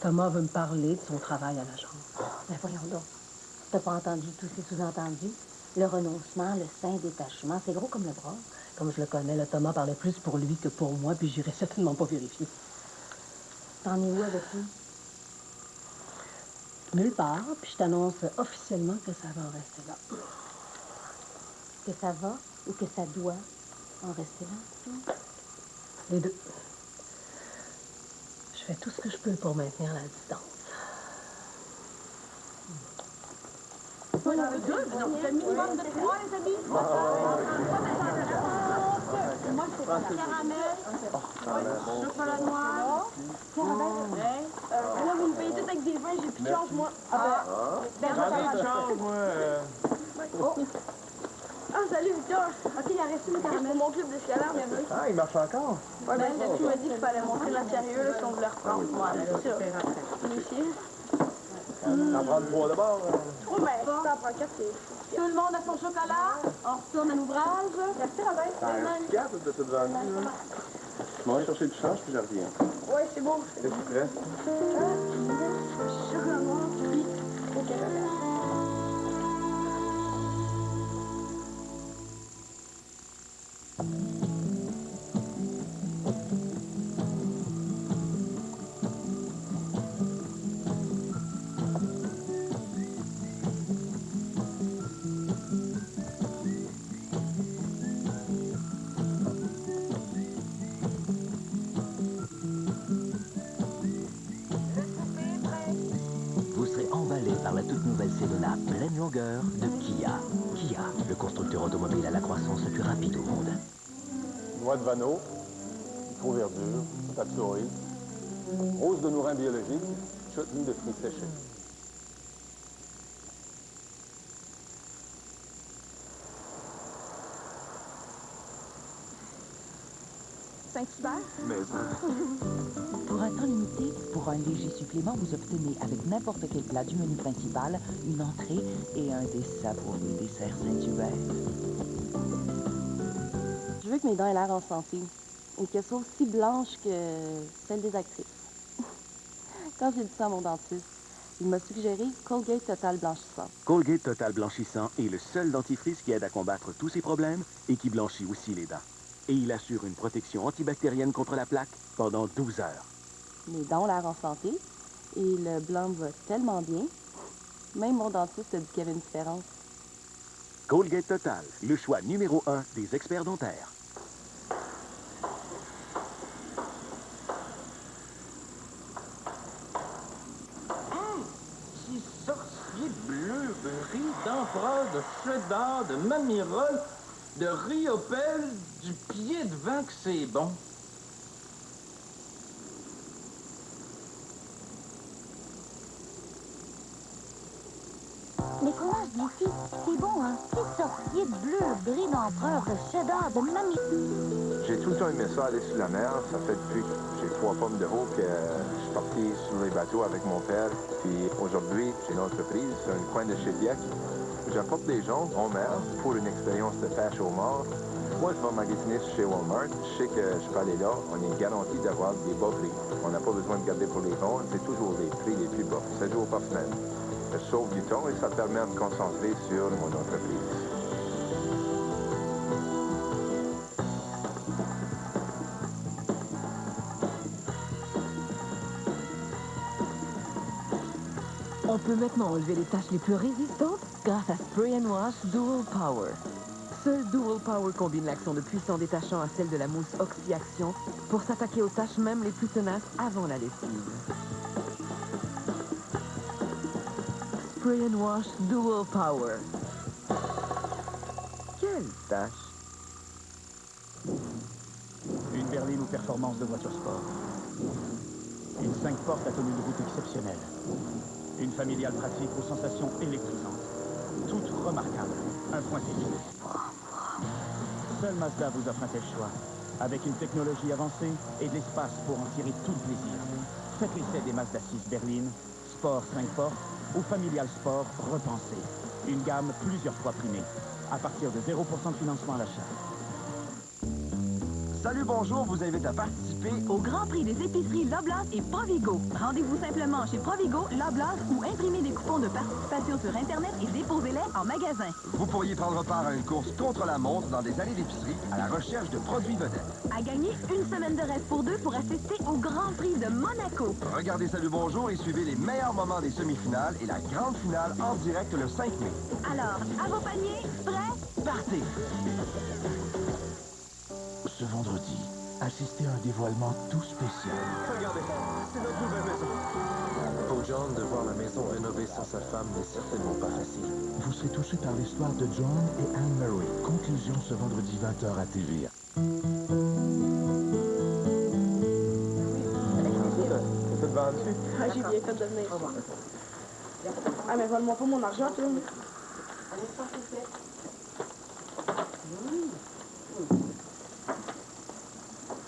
S2: Thomas veut me parler de son travail à l'agence.
S3: Ben voyons donc. T'as pas entendu tous ces sous-entendus? Le renoncement, le saint détachement, c'est gros comme le bras.
S2: Comme je le connais, le Thomas parlait plus pour lui que pour moi, puis j'irai certainement pas vérifier.
S3: T'en es où avec lui?
S2: Nulle part, puis je t'annonce officiellement que ça va en rester là.
S3: Que ça va ou que ça doit en rester là?
S2: Les deux. Je fais tout ce que je peux pour maintenir la distance.
S11: Voilà, deux, c'est le minimum de 3, les amis. Moi, c'est caramel, chocolat noir, caramel.
S5: Là, vous me payez tout avec des vins, j'ai plus de change, moi.
S1: J'en ai de change, moi.
S5: Ah, salut, Victor. OK, il a resté le caramel. C'est mon club d'escalade, mais oui.
S1: Ah, il marche encore?
S5: Ouais, ben, tu m'as dit qu'il fallait montrer la sérieux, là, si on voulait reprendre. Ouais, c'est ça. Ici.
S1: T'en prends 3 de bord?
S5: Oh, ben, si t'en prends 4, c'est...
S11: Tout le monde a son chocolat. On retourne à l'ouvrage.
S5: Merci, Robert.
S1: T'as un petit de tout vendu, là?
S17: Je m'en vais chercher du change puis je reviens.
S5: Ouais, c'est beau.
S1: Qu'est-ce qui te reste?
S5: Chocolat noir, puis au caramel.
S21: Vous serez emballé par la toute nouvelle Sedona pleine longueur de Kia. Kia, le constructeur automobile à la croissance la plus rapide au monde.
S15: Noix de vanneau, micro-verdure, tapsoïde, rose de nourrin biologique, chutney de fruits séchés.
S5: Saint-Hubert?
S1: Mais ça...
S6: Pour un temps limité, pour un léger supplément, vous obtenez avec n'importe quel plat du menu principal une entrée et un des savoureux desserts Saint-Hubert.
S11: Je veux que mes dents aient l'air en santé et qu'elles soient aussi blanches que celles des actrices.
S2: Quand j'ai dit ça à mon dentiste, il m'a suggéré Colgate Total Blanchissant.
S21: Colgate Total Blanchissant est le seul dentifrice qui aide à combattre tous ces problèmes et qui blanchit aussi les dents. Et il assure une protection antibactérienne contre la plaque pendant 12 heures.
S2: Mes dents ont l'air en santé et le blanc va tellement bien. Même mon dentiste a dit qu'il y avait une différence.
S21: Colgate Total, le choix numéro 1 des experts dentaires.
S4: Petit sorcier bleu, riz d'empereur, de cheddar, de mamirole, de riopelle, du pied de vin que c'est bon.
S5: Mais comment je dis ici? C'est bon, hein? Petit sorcier de bleu, brie d'empereur, de cheddar, de mamie.
S1: J'ai tout le temps aimé ça, aller sur la mer. Ça fait depuis que j'ai 3 pommes de haut que je suis parti sur les bateaux avec mon père. Puis aujourd'hui, j'ai une entreprise sur un coin de Chediac. J'apporte des gens en mer pour une expérience de pêche au mort. Moi, je vais magasiner chez Walmart. Je sais que je peux aller là. On est garanti d'avoir des bas prix. On n'a pas besoin de garder pour les bons. C'est toujours les prix les plus bas. 7 jours par semaine. Je sauve du temps et ça permet de me concentrer sur mon entreprise.
S14: On peut maintenant enlever les taches les plus résistantes grâce à Spray & Wash Dual Power. Seul Dual Power combine l'action de puissants détachants à celle de la mousse Oxy-Action pour s'attaquer aux taches même les plus tenaces avant la lessive. Spray & Wash Dual Power. Quelle tâche!
S10: Une berline aux performances de voiture sport. Une 5 portes à tenue de route exceptionnelle. Une familiale pratique aux sensations électrisantes. Toute remarquable. Un point technique. Seul Mazda vous offre un tel choix. Avec une technologie avancée et de l'espace pour en tirer tout le plaisir. Faites l'essai des Mazda 6 berlines, Sport 5 portes ou Familial Sport repensé. Une gamme plusieurs fois primée. À partir de 0% de financement à l'achat.
S16: Salut, bonjour, vous invite à participer
S23: au Grand Prix des épiceries Loblaws et Provigo. Rendez-vous simplement chez Provigo, Loblaws ou imprimez des coupons de participation sur Internet et déposez-les en magasin.
S16: Vous pourriez prendre part à une course contre la montre dans des allées d'épicerie à la recherche de produits vedettes.
S23: À gagner une semaine de rêve pour deux pour assister au Grand Prix de Monaco.
S16: Regardez Salut, bonjour et suivez les meilleurs moments des semi-finales et la grande finale en direct le 5 mai.
S23: Alors, à vos paniers, prêts?
S16: Partez!
S10: Ce vendredi, assistez à un dévoilement tout spécial.
S1: Regardez, c'est notre nouvelle maison.
S4: Pour John, de voir la maison rénovée sans sa femme n'est certainement pas facile.
S10: Vous serez touché par l'histoire de John et Anne-Marie. Conclusion ce vendredi 20h à TVA.
S1: C'est tout vendu.
S2: Ah, j'ai bien fait de venir. Ah, mais vole-moi pas mon argent, toi.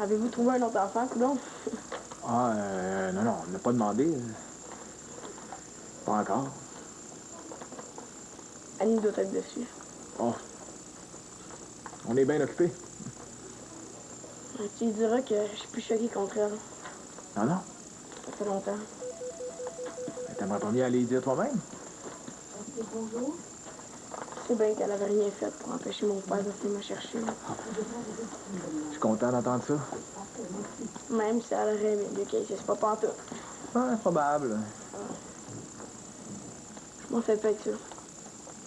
S2: Avez-vous trouvé un autre enfant, coudonc?
S1: Ah, non, on n'a pas demandé. Pas encore.
S2: Annie doit être dessus.
S1: Oh. On est bien occupés.
S2: Tu lui diras que je suis plus choquée contre elle.
S1: Non, non.
S2: Ça fait longtemps.
S1: T'aimerais pas mieux aller y dire toi-même?
S2: Bonjour. C'est bien qu'elle avait rien fait pour empêcher mon père de venir me chercher.
S1: Je suis content d'entendre ça.
S2: Même si elle aurait aimé mieux qu'elle ne pas pantoute.
S1: Ah, probable.
S2: Je m'en fais pas avec ça.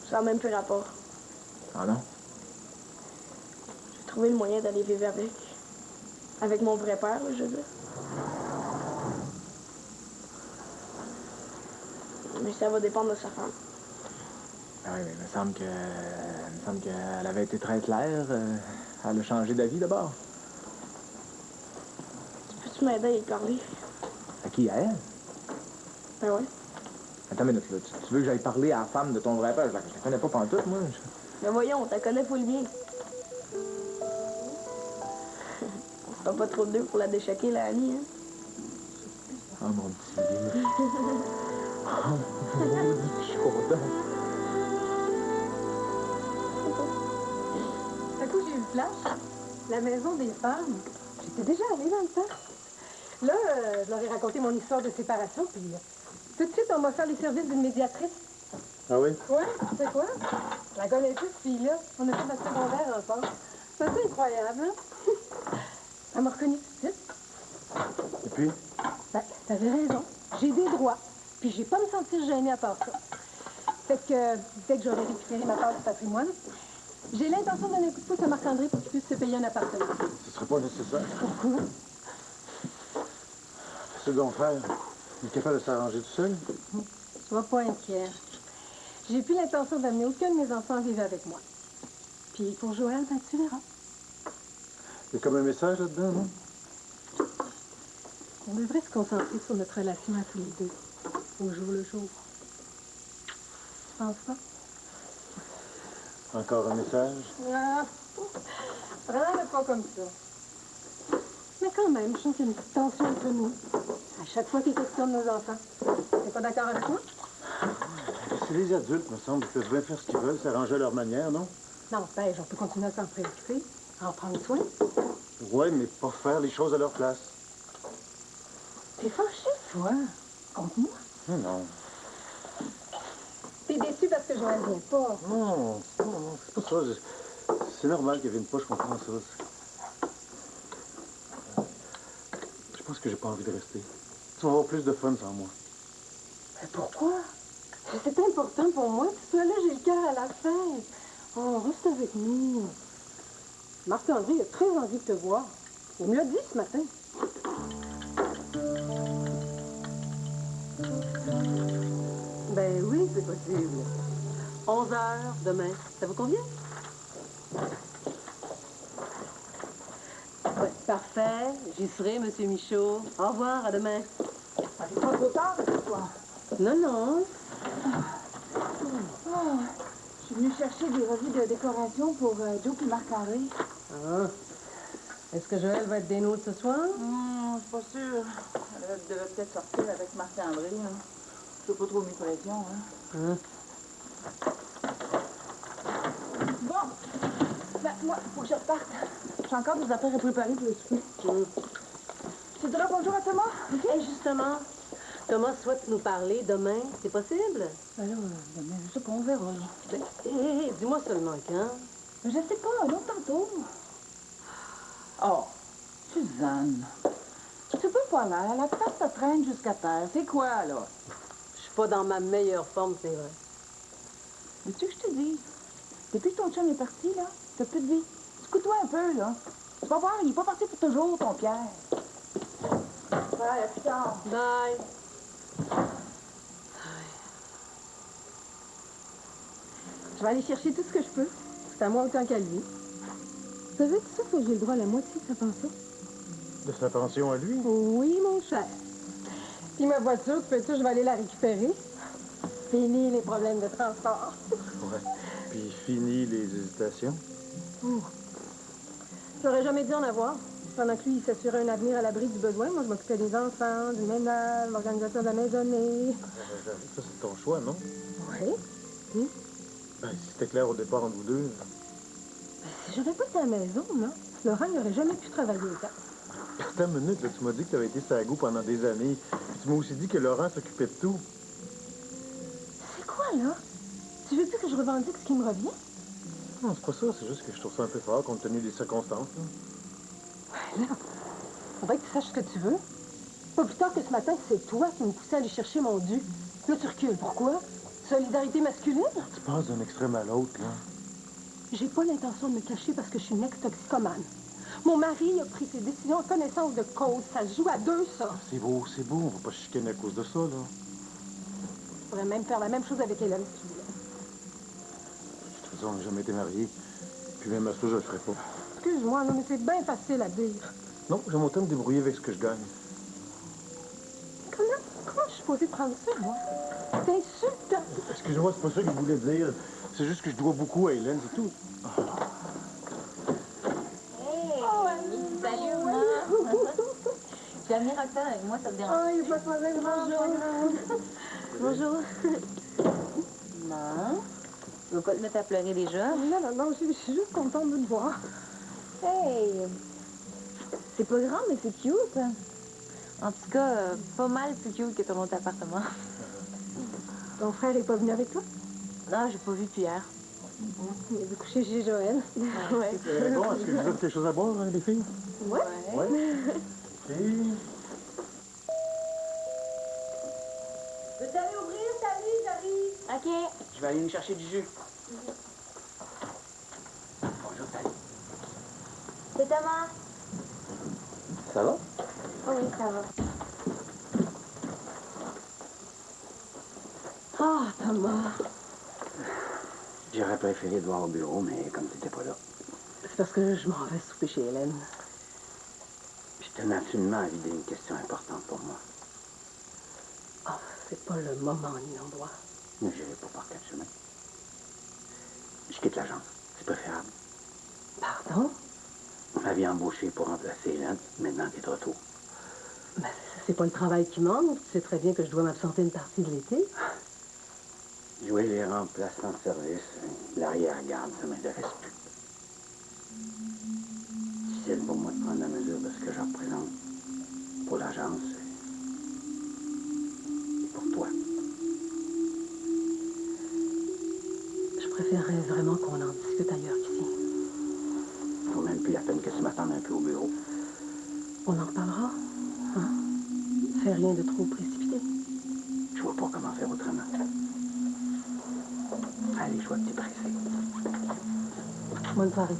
S2: Ça n'a même plus rapport.
S1: Ah non?
S2: J'ai trouvé le moyen d'aller vivre avec. Avec mon vrai père, je veux dire. Mais ça va dépendre de sa femme.
S1: Ah oui, mais il me semble qu'elle avait été très claire. Elle a changé d'avis d'abord.
S2: Peux-tu m'aider à y parler?
S1: À qui, à elle?
S2: Ben ouais.
S1: Attends une minute, là. Tu veux que j'aille parler à la femme de ton vrai père? Je la connais pas pantoute, moi.
S2: Mais voyons, t'as connais full bien. On sera pas trop de deux pour la déchoquer, la Annie, hein?
S1: Oh, mon petit Billy. Oh, mon je suis content.
S11: D'un coup, j'ai eu le flash. La maison des femmes. J'étais déjà allée dans le temps.
S2: Là, je leur ai raconté mon histoire de séparation, puis tout de suite, on m'a fait les services d'une médiatrice.
S13: Ah oui?
S2: Ouais, tu sais quoi? Je la connais plus, cette fille-là. On a fait notre secondaire ensemble. C'est assez incroyable, hein? Elle m'a reconnue tout de suite.
S13: Et puis?
S2: Ben, t'avais raison. J'ai des droits. Puis j'ai pas me sentir gênée à part ça. Fait que, dès que j'aurai récupéré ma part du patrimoine, j'ai l'intention de donner un coup de pouce à Marc-André pour qu'il puisse se payer un appartement.
S13: Ce serait pas nécessaire.
S2: Pourquoi?
S13: C'est donc faire. Il est capable de s'arranger tout seul?
S2: Sois pas inquiet. J'ai plus l'intention d'amener aucun de mes enfants vivre avec moi. Puis pour Joël, ben tu verras.
S13: Il y a comme un message là-dedans, non?
S2: On devrait se concentrer sur notre relation à tous les deux, au jour le jour. Tu penses pas?
S13: Encore un message?
S2: Ah, vraiment pas comme ça. Mais quand même, je sens qu'il y a une petite tension entre nous. À chaque fois qu'il est question de nos enfants. T'es pas d'accord avec moi?
S13: C'est les adultes, me semble. Ils peuvent bien faire ce qu'ils veulent, s'arranger à leur manière, non?
S2: Non, ben, on peut continuer à s'en préoccuper, à en prendre soin.
S13: Ouais, mais pas faire les choses à leur place.
S2: T'es fâché, toi? Contre moi?
S13: Non.
S2: T'es déçu parce que Joël vient pas.
S13: Non, c'est pas ça. C'est normal qu'il vienne pas, je comprends ça. Je pense que j'ai pas envie de rester. Tu vas avoir plus de fun sans moi.
S2: Mais pourquoi? C'est important pour moi que tu sois là, j'ai le cœur à la fête. Oh, reste avec nous. Marc-André a très envie de te voir. Il me l'a dit ce matin.
S11: Ben oui, c'est possible. 11 heures demain. Ça vous convient? Ouais, parfait. J'y serai, Monsieur Michaud. Au revoir, à demain.
S6: C'est pas trop tard, ce soir.
S11: Non, non.
S6: Oh, je suis venue chercher des revues de décoration pour Joe et Marc-André.
S11: Ah. Est-ce que Joël va être des nôtres ce soir?
S6: Je suis pas sûre. Elle devait peut-être sortir avec Marc-André. Hein. Je veux pas trop mis pression. Hein. Bon. Ben, moi, faut que je reparte. J'ai encore des affaires à préparer pour le souper. Tu diras bonjour à Thomas?
S11: Et justement, Thomas souhaite nous parler demain. C'est possible?
S6: Alors, demain, je sais pas, on verra.
S11: Ben, dis-moi seulement quand.
S6: Je sais pas, un autre tantôt. Oh, Suzanne. Tu peux pas là, la tête te traîne jusqu'à terre. C'est quoi, là?
S11: Je suis pas dans ma meilleure forme, c'est vrai.
S6: Veux-tu que je te dise? Depuis que ton chum est parti, là, t'as plus de vie. Secoue-toi un peu, là. Tu vas voir, il est pas parti pour toujours, ton Pierre. Bye, à plus tard.
S11: Bye.
S2: Je vais aller chercher tout ce que je peux. C'est à moi autant qu'à lui. Savais-tu ça que j'ai le droit à la moitié de sa pension?
S13: De sa pension à lui?
S2: Oui, mon cher. Puis ma voiture, tu peux-tu, je vais aller la récupérer? Fini les problèmes de transport.
S13: Ouais. Puis fini les hésitations.
S2: J'aurais jamais dû en avoir. Pendant que lui, il s'assurait un avenir à l'abri du besoin, moi, je m'occupais des enfants, du ménage, l'organisation de la maisonnée.
S13: Ça, c'est ton choix, non?
S2: Oui.
S13: Ben, si c'était clair au départ entre vous deux.
S2: Ben, si j'avais pas été à la maison, là, Laurent n'aurait jamais pu travailler autant.
S13: Attends une minute, là, tu m'as dit que tu avais été sagou pendant des années. Puis tu m'as aussi dit que Laurent s'occupait de tout.
S2: C'est quoi, là? Tu veux plus que je revendique ce qui me revient?
S13: Non, c'est pas ça. C'est juste que je trouve ça un peu fort compte tenu des circonstances. Là.
S2: Ouais, là, faudrait que tu saches ce que tu veux. Pas plus tard que ce matin, c'est toi qui me poussais à aller chercher mon dû. Là, tu recules. Pourquoi? Solidarité masculine?
S13: Tu passes d'un extrême à l'autre, là.
S2: J'ai pas l'intention de me cacher parce que je suis une ex-toxicomane. Mon mari a pris ses décisions en connaissance de cause. Ça se joue à deux, ça.
S13: C'est beau. On va pas chicaner à cause de ça, là.
S2: Je pourrais même faire la même chose avec Hélène, si tu voulais.
S13: De toute façon, on n'a jamais été mariés. Puis même à ça, je le ferai pas.
S2: Excuse-moi, non, mais c'est bien facile à dire.
S13: Non, j'aime autant me débrouiller avec ce que je gagne.
S2: Comment je suis supposée prendre ça, moi? C'est insultant.
S13: Excuse-moi, c'est pas ça que je voulais dire. C'est juste que je dois beaucoup à Hélène, c'est tout.
S5: Salut, moi. Tu vas venir Roxane avec moi, ça te dérange?
S2: Ah, il n'y a pas de problème.
S5: Bonjour. Non? Tu veux pas te mettre à pleurer déjà?
S2: Non, je suis juste contente de te voir.
S5: Hey! C'est pas grand, mais c'est cute. En tout cas, pas mal plus cute que ton autre appartement.
S2: Ton frère est pas venu avec toi?
S5: Non, j'ai pas vu depuis hier.
S2: Il est couché chez Joël.
S5: Ouais.
S13: Bon, est-ce que vous avez quelque chose à boire, hein, les filles?
S2: Ouais.
S13: Ouais. OK.
S19: Veux-tu aller ouvrir, Sally? J'arrive.
S5: OK.
S17: Je vais aller nous chercher du jus. Bonjour, Sally.
S5: C'est Thomas.
S20: Ça va?
S5: Oh oui, ça va.
S2: Ah, Thomas.
S9: J'aurais préféré te voir au bureau, mais comme t'étais pas là.
S2: C'est parce que je m'en vais souper chez Hélène.
S9: Je tenais absolument à vider une question importante pour moi.
S2: Ah, c'est pas le moment ni l'endroit.
S9: Ne j'irai pas par quatre chemins. Je quitte l'agence. C'est préférable.
S2: Pardon?
S9: On m'avait embauché pour remplacer Hélène. Maintenant, t'es de retour.
S2: Ben, c'est pas le travail qui manque. Tu sais très bien que je dois m'absenter une partie de l'été.
S9: Jouer les remplaçants de service, l'arrière-garde, ça m'intéresse plus. Difficile pour moi de prendre la mesure de ce que je représente pour l'agence et pour toi.
S2: Je préférerais vraiment qu'on en discute ailleurs qu'ici.
S9: Faut même plus la peine que tu m'attendes un peu au bureau.
S2: On en reparlera, hein? Fais rien de trop précipité.
S9: Je vois pas comment faire autrement. Allez, je vois que t'es pressé.
S2: Bonne soirée.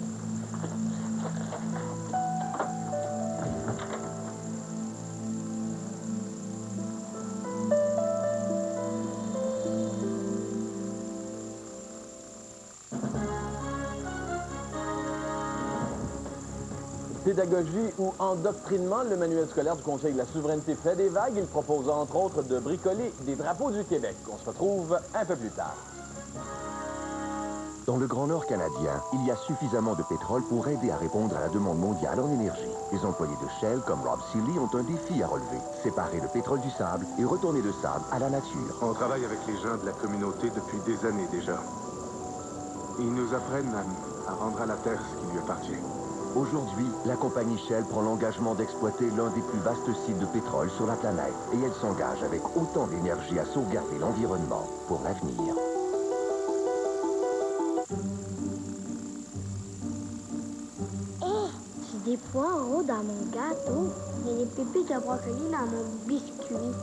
S15: Pédagogie ou endoctrinement, le manuel scolaire du Conseil de la souveraineté fait des vagues. Il propose entre autres de bricoler des drapeaux du Québec. On se retrouve un peu plus tard.
S8: Dans le Grand Nord canadien, il y a suffisamment de pétrole pour aider à répondre à la demande mondiale en énergie. Les employés de Shell, comme Rob Seeley, ont un défi à relever. Séparer le pétrole du sable et retourner le sable à la nature.
S12: On travaille avec les gens de la communauté depuis des années déjà. Ils nous apprennent à rendre à la terre ce qui lui appartient.
S8: Aujourd'hui, la compagnie Shell prend l'engagement d'exploiter l'un des plus vastes sites de pétrole sur la planète. Et elle s'engage avec autant d'énergie à sauvegarder l'environnement pour l'avenir.
S18: J'ai des poireaux dans mon gâteau et des pépites de brocoli dans mon biscuit.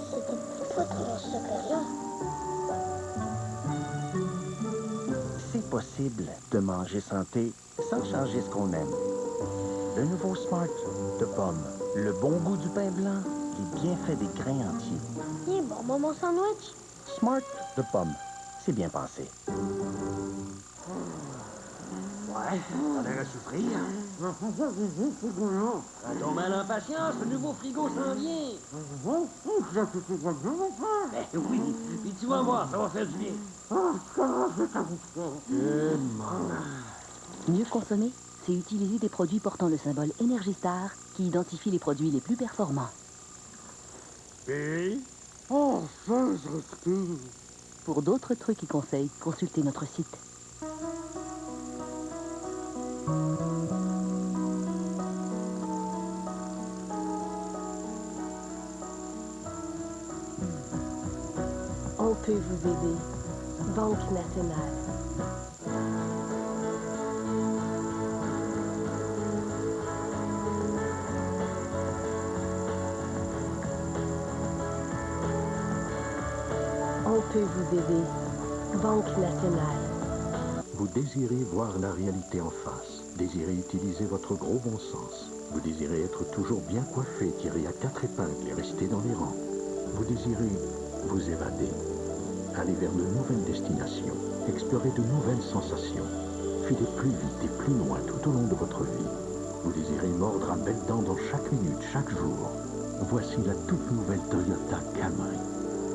S18: C'était pas trop chocolat.
S10: C'est possible de manger santé sans changer ce qu'on aime. Le nouveau Smart de pomme, le bon goût du pain blanc, les bienfaits des grains entiers.
S18: Il est bon, mon sandwich.
S10: Smart de pomme, c'est bien pensé.
S24: Ouais, t'as l'air à souffrir. Ton mal en patience, le nouveau frigo s'en vient. Ben oui, puis tu vas voir, ça va faire du bien.
S25: Mieux consommer, c'est utiliser des produits portant le symbole Energy Star qui identifie les produits les plus performants.
S24: Et
S25: enfin, je respire. Pour d'autres trucs et conseils, consultez notre site.
S2: On peut vous aider. Banque nationale. On peut vous aider. Banque nationale.
S26: Vous désirez voir la réalité en face, désirez utiliser votre gros bon sens. Vous désirez être toujours bien coiffé, tiré à 4 épingles et rester dans les rangs. Vous désirez vous évader, aller vers de nouvelles destinations, explorer de nouvelles sensations, filer plus vite et plus loin tout au long de votre vie. Vous désirez mordre à belles dents dans chaque minute, chaque jour. Voici la toute nouvelle Toyota Camry.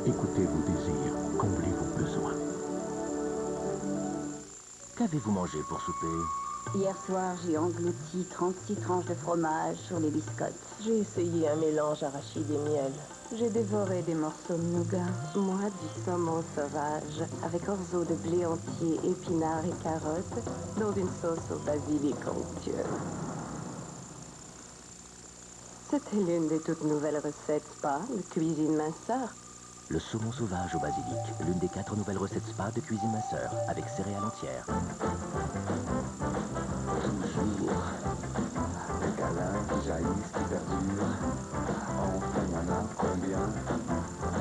S26: Écoutez vos désirs, comblez vos besoins.
S10: Qu'avez-vous mangé pour souper?
S25: Hier soir, j'ai englouti 36 tranches de fromage sur les biscottes.
S2: J'ai essayé un mélange arachide et miel.
S25: J'ai dévoré des morceaux de nougat.
S2: Moi, du saumon sauvage, avec orzo de blé entier, épinards et carottes, dans une sauce au basilic onctueux.
S11: C'était l'une des toutes nouvelles recettes spa de Cuisine Ma Sœur.
S3: Le saumon sauvage au basilic, l'une des 4 nouvelles recettes spa de Cuisine Ma Sœur, avec céréales entières.
S10: Toujours. Des câlins qui jaillissent, qui perdurent. Enfin, il y en a combien?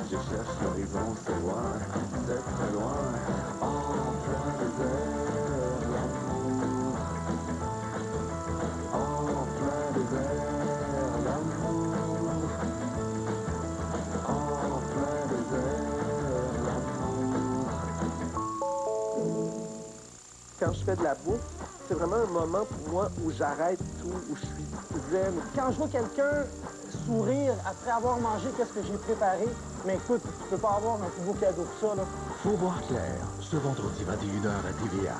S10: Je cherche l'horizon, c'est loin, c'est très loin. En plein désert, l'amour. En plein désert, l'amour. En plein désert, l'amour.
S4: Quand je fais de la bouffe, c'est vraiment un moment pour moi où j'arrête tout, où je suis zen.
S7: Quand je vois quelqu'un sourire après avoir mangé qu'est-ce que j'ai préparé, mais écoute, tu peux pas avoir un plus beau cadeau que ça, là.
S26: Faut voir clair, ce vendredi 21h à TVA.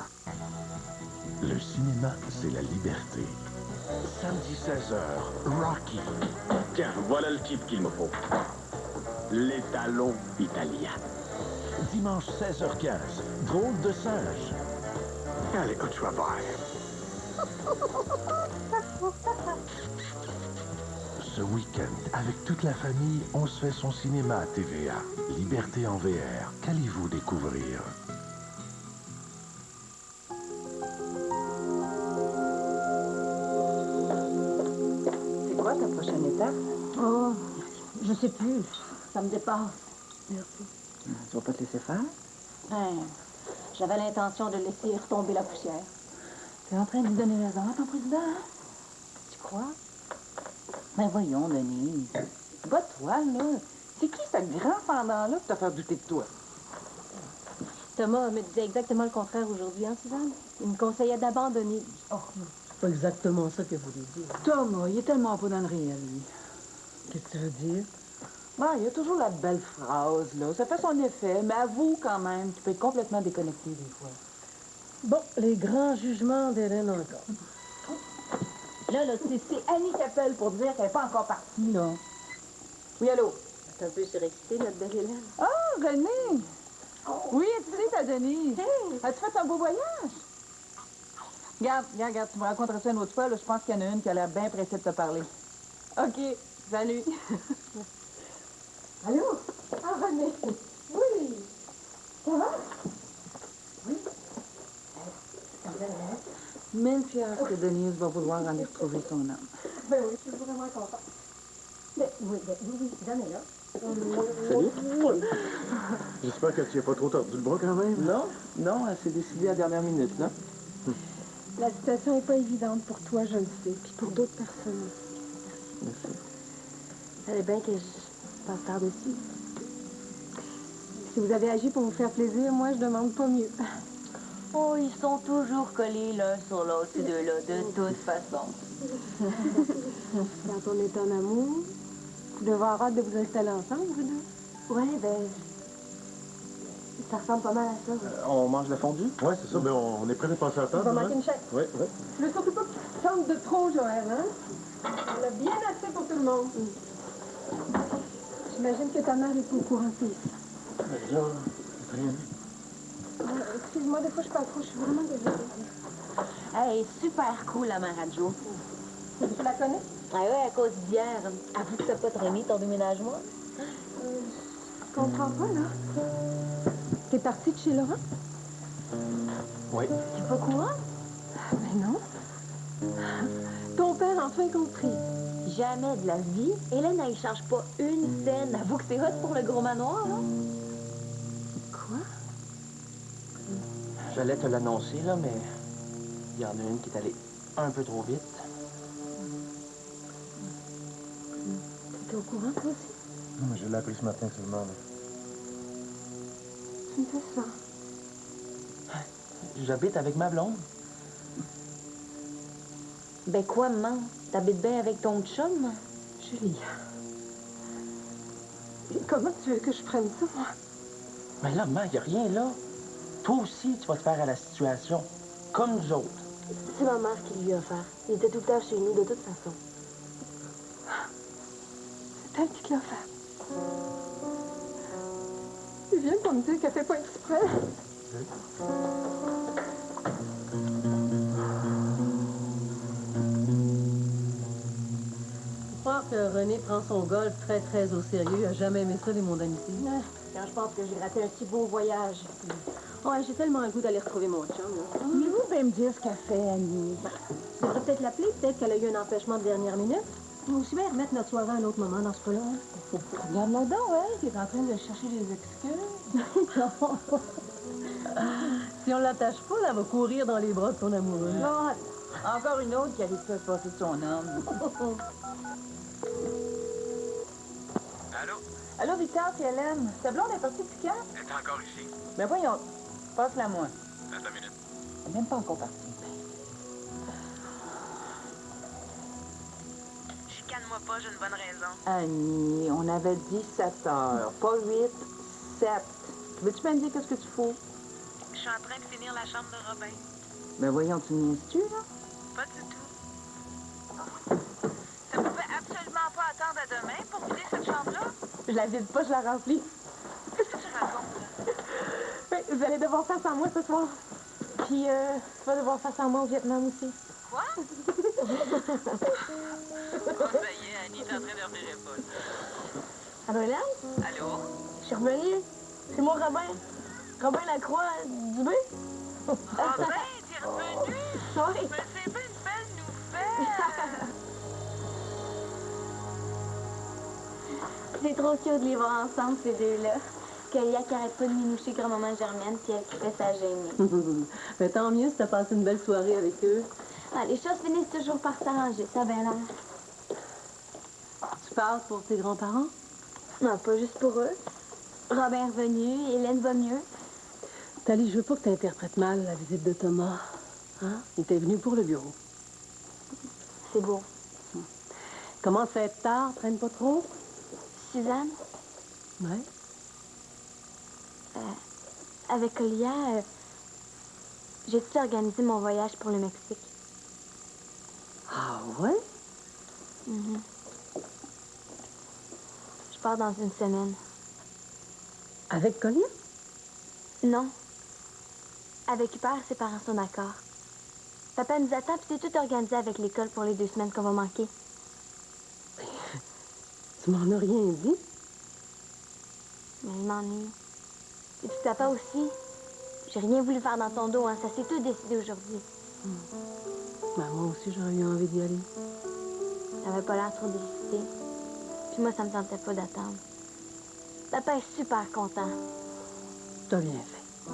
S26: Le cinéma, c'est la liberté. Samedi 16h, Rocky.
S14: Tiens, voilà le type qu'il me faut. L'étalon italien.
S26: Dimanche 16h15, Drôle de singe.
S14: Allez, au travail.
S26: Ce week-end, avec toute la famille, on se fait son cinéma à TVA. Liberté en VR. Qu'allez-vous découvrir?
S11: C'est quoi ta prochaine étape?
S5: Oh, je sais plus. Ça me dépasse.
S11: Merci.
S6: Tu vas pas te laisser faire?
S5: J'avais l'intention de laisser retomber la poussière.
S6: Tu es en train de lui donner raison à ton président, hein?
S5: Tu crois?
S6: Ben voyons, Denise. Bat-toi, là. C'est qui ce grand fendant-là pour te faire douter de toi?
S5: Thomas me disait exactement le contraire aujourd'hui, hein, Suzanne? Il me conseillait d'abandonner.
S6: Oh, c'est pas exactement ça que vous voulez dire. Thomas, il est tellement pas dans le réel, lui. Qu'est-ce que tu veux dire? Ben, il y a toujours la belle phrase, là. Ça fait son effet, mais avoue quand même, tu peux être complètement déconnecté des fois.
S2: Bon, les grands jugements d'Hélène encore.
S6: Là, c'est Annie qui appelle pour dire qu'elle n'est pas encore partie, là. Oui, allô?
S11: T'es un peu surexcitée, notre belle Hélène.
S6: Oh, René! Oui, tu sais, ta Denise. As-tu fait un beau voyage? Regarde, tu me raconteras ça une autre fois, là. Je pense qu'il y en a une qui a l'air bien pressée de te parler. OK, salut.
S2: Allô? Ah, René. Oui. Ça va? Oui.
S6: Mille piastres que Denise va vouloir aller retrouver son âme.
S2: Ben oui, je suis vraiment contente. Oui, Suzanne est là.
S13: Salut. J'espère que tu n'as pas trop tordu le bras quand même.
S4: Non, elle s'est décidée à la dernière minute, là.
S2: La situation n'est pas évidente pour toi, je le sais, puis pour d'autres personnes aussi.
S4: Merci.
S2: Elle est bien que je passe par-dessus. Si vous avez agi pour vous faire plaisir, moi, je demande pas mieux.
S25: Oh, ils sont toujours collés l'un sur l'autre, ces deux-là, de toute façon.
S2: Quand on est en amour, vous devez avoir hâte de vous installer ensemble, vous deux?
S5: Ouais, ben, ça ressemble pas mal à ça.
S13: On mange la fondue? Oui, c'est ça. Ben, on est prêt à passer à table.
S2: On va manquer une chaise.
S13: Oui.
S2: Je veux surtout pas que tu chantes de trop, Joël, hein? On a bien assez pour tout le monde. J'imagine que ta mère est au courant de ça.
S13: Là, rien.
S2: Excuse-moi, des fois, je parle trop. Je suis vraiment désolée.
S25: Hey, super cool, la mère à Joe.
S2: Tu la connais?
S25: Ah ouais, à cause d'hier. Avoue que t'as pas trop aimé ton déménagement.
S2: Je comprends pas, là. T'es partie de chez Laurent?
S13: Oui.
S25: T'es pas courant?
S2: Mais non. Ton père a enfin compris.
S25: Jamais de la vie. Hélène, elle charge pas une scène. Avoue que c'est hot pour le gros manoir, là.
S2: Quoi?
S4: J'allais te l'annoncer, là, mais il y en a une qui est allée un peu trop vite.
S2: T'es au courant, toi aussi?
S13: Non, mais je l'ai appris ce matin seulement. Là.
S2: Tu me fais ça.
S4: J'habite avec ma blonde.
S25: Ben quoi, maman? T'habites bien avec ton chum?
S2: Julie. Comment tu veux que je prenne ça, moi?
S4: Mais là, maman, il n'y a rien là. Toi aussi, tu vas te faire à la situation. Comme nous autres.
S5: C'est ma mère qui lui a offert. Il était tout le temps chez nous, de toute façon.
S2: C'est elle qui te l'a offert. Il vient pour me dire qu'elle fait pas exprès.
S5: Ah,
S2: que René prend son golf très, très au sérieux. Il a jamais aimé ça, les mondanités.
S5: Quand je pense que j'ai raté un si beau voyage.
S2: Ouais, j'ai tellement le goût d'aller retrouver mon chum, là.
S6: Pouvez-vous bien me dire ce qu'elle fait, Annie?
S2: Tu devrais peut-être l'appeler. Peut-être qu'elle a eu un empêchement de dernière minute. On aussi bien remettre notre soirée à un autre moment dans ce cas-là.
S6: Regarde-la donc, hein, qui est en train de chercher des excuses.
S2: Non. Si on l'attache pas, elle va courir dans les bras de son amoureux.
S6: Non, encore une autre qui arrive pas à se passer de son âme.
S14: Allô?
S6: Allô, Victor, c'est Hélène. Ta blonde est partie depuis quand?
S14: Elle est encore ici.
S6: Ben voyons, passe-la moi.
S14: Attends une minute.
S6: Elle n'est même pas encore partie.
S11: Chicane-moi pas, j'ai une bonne raison.
S6: Annie, on avait dit 7 heures, pas 8, 7. Veux-tu bien me dire qu'est-ce que tu fous?
S11: Je suis en train de finir la chambre de Robin.
S6: Ben voyons, tu me niaises-tu, là?
S11: Pas du tout. Ça pouvait absolument pas attendre à demain pour vider cette chambre-là?
S2: Je la vide pas, je la remplis.
S11: Qu'est-ce que tu racontes, là?
S2: Ben, vous allez devoir faire sans moi ce soir. Puis, tu vas devoir faire sans moi au Vietnam aussi.
S11: Quoi? Ça y est, Annie est en train de revirer Paul.
S2: Allô, Hélène?
S11: Allô?
S2: Je suis revenue. C'est moi, Robin. Robin Lacroix, du B.
S11: Robin, t'es revenu?
S2: Oui.
S11: Mais c'est bien une belle nouvelle!
S5: C'est trop cute de les voir ensemble, ces deux-là. Kalia qui arrête pas de minoucher grand-maman Germaine, puis elle qui fait sa gêner.
S2: Mais tant mieux si t'as passé une belle soirée avec eux.
S5: Ah, les choses finissent toujours par s'arranger, ça a bien l'air.
S2: Tu parles pour tes grands-parents?
S5: Non, pas juste pour eux. Robin est revenu, Hélène va mieux.
S2: Tali, je veux pas que tu interprètes mal la visite de Thomas. Hein? Il était venu pour le bureau.
S5: C'est beau.
S2: Commence à être tard, traîne pas trop.
S5: Suzanne,
S2: Ouais.
S5: avec Olia, j'ai tout organisé mon voyage pour le Mexique.
S2: Ah ouais?
S5: Mhm. Je pars dans une semaine.
S2: Avec Collier?
S5: Non. Avec Hubert, ses parents sont d'accord. Papa nous attend, puis c'est tout organisé avec l'école pour les 2 semaines qu'on va manquer.
S2: Tu m'en as rien dit?
S5: Mais il m'ennuie. Et puis papa aussi. J'ai rien voulu faire dans ton dos, hein. Ça s'est tout décidé aujourd'hui.
S2: Ben, moi aussi, j'aurais eu envie d'y aller.
S5: T'avais pas l'air trop décidé. Puis moi, ça me tentait pas d'attendre. Papa est super content.
S2: T'as bien fait.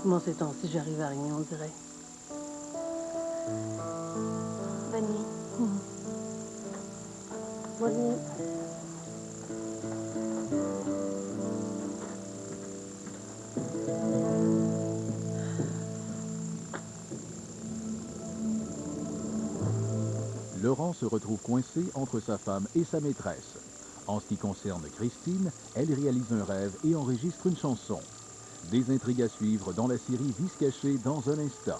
S2: Moi, ces temps-ci, j'arrive à rien, on dirait.
S5: Bonne nuit.
S2: Bonne nuit.
S1: Laurent se retrouve coincé entre sa femme et sa maîtresse. En ce qui concerne Christine, elle réalise un rêve et enregistre une chanson. Des intrigues à suivre dans la série Vice caché dans un instant.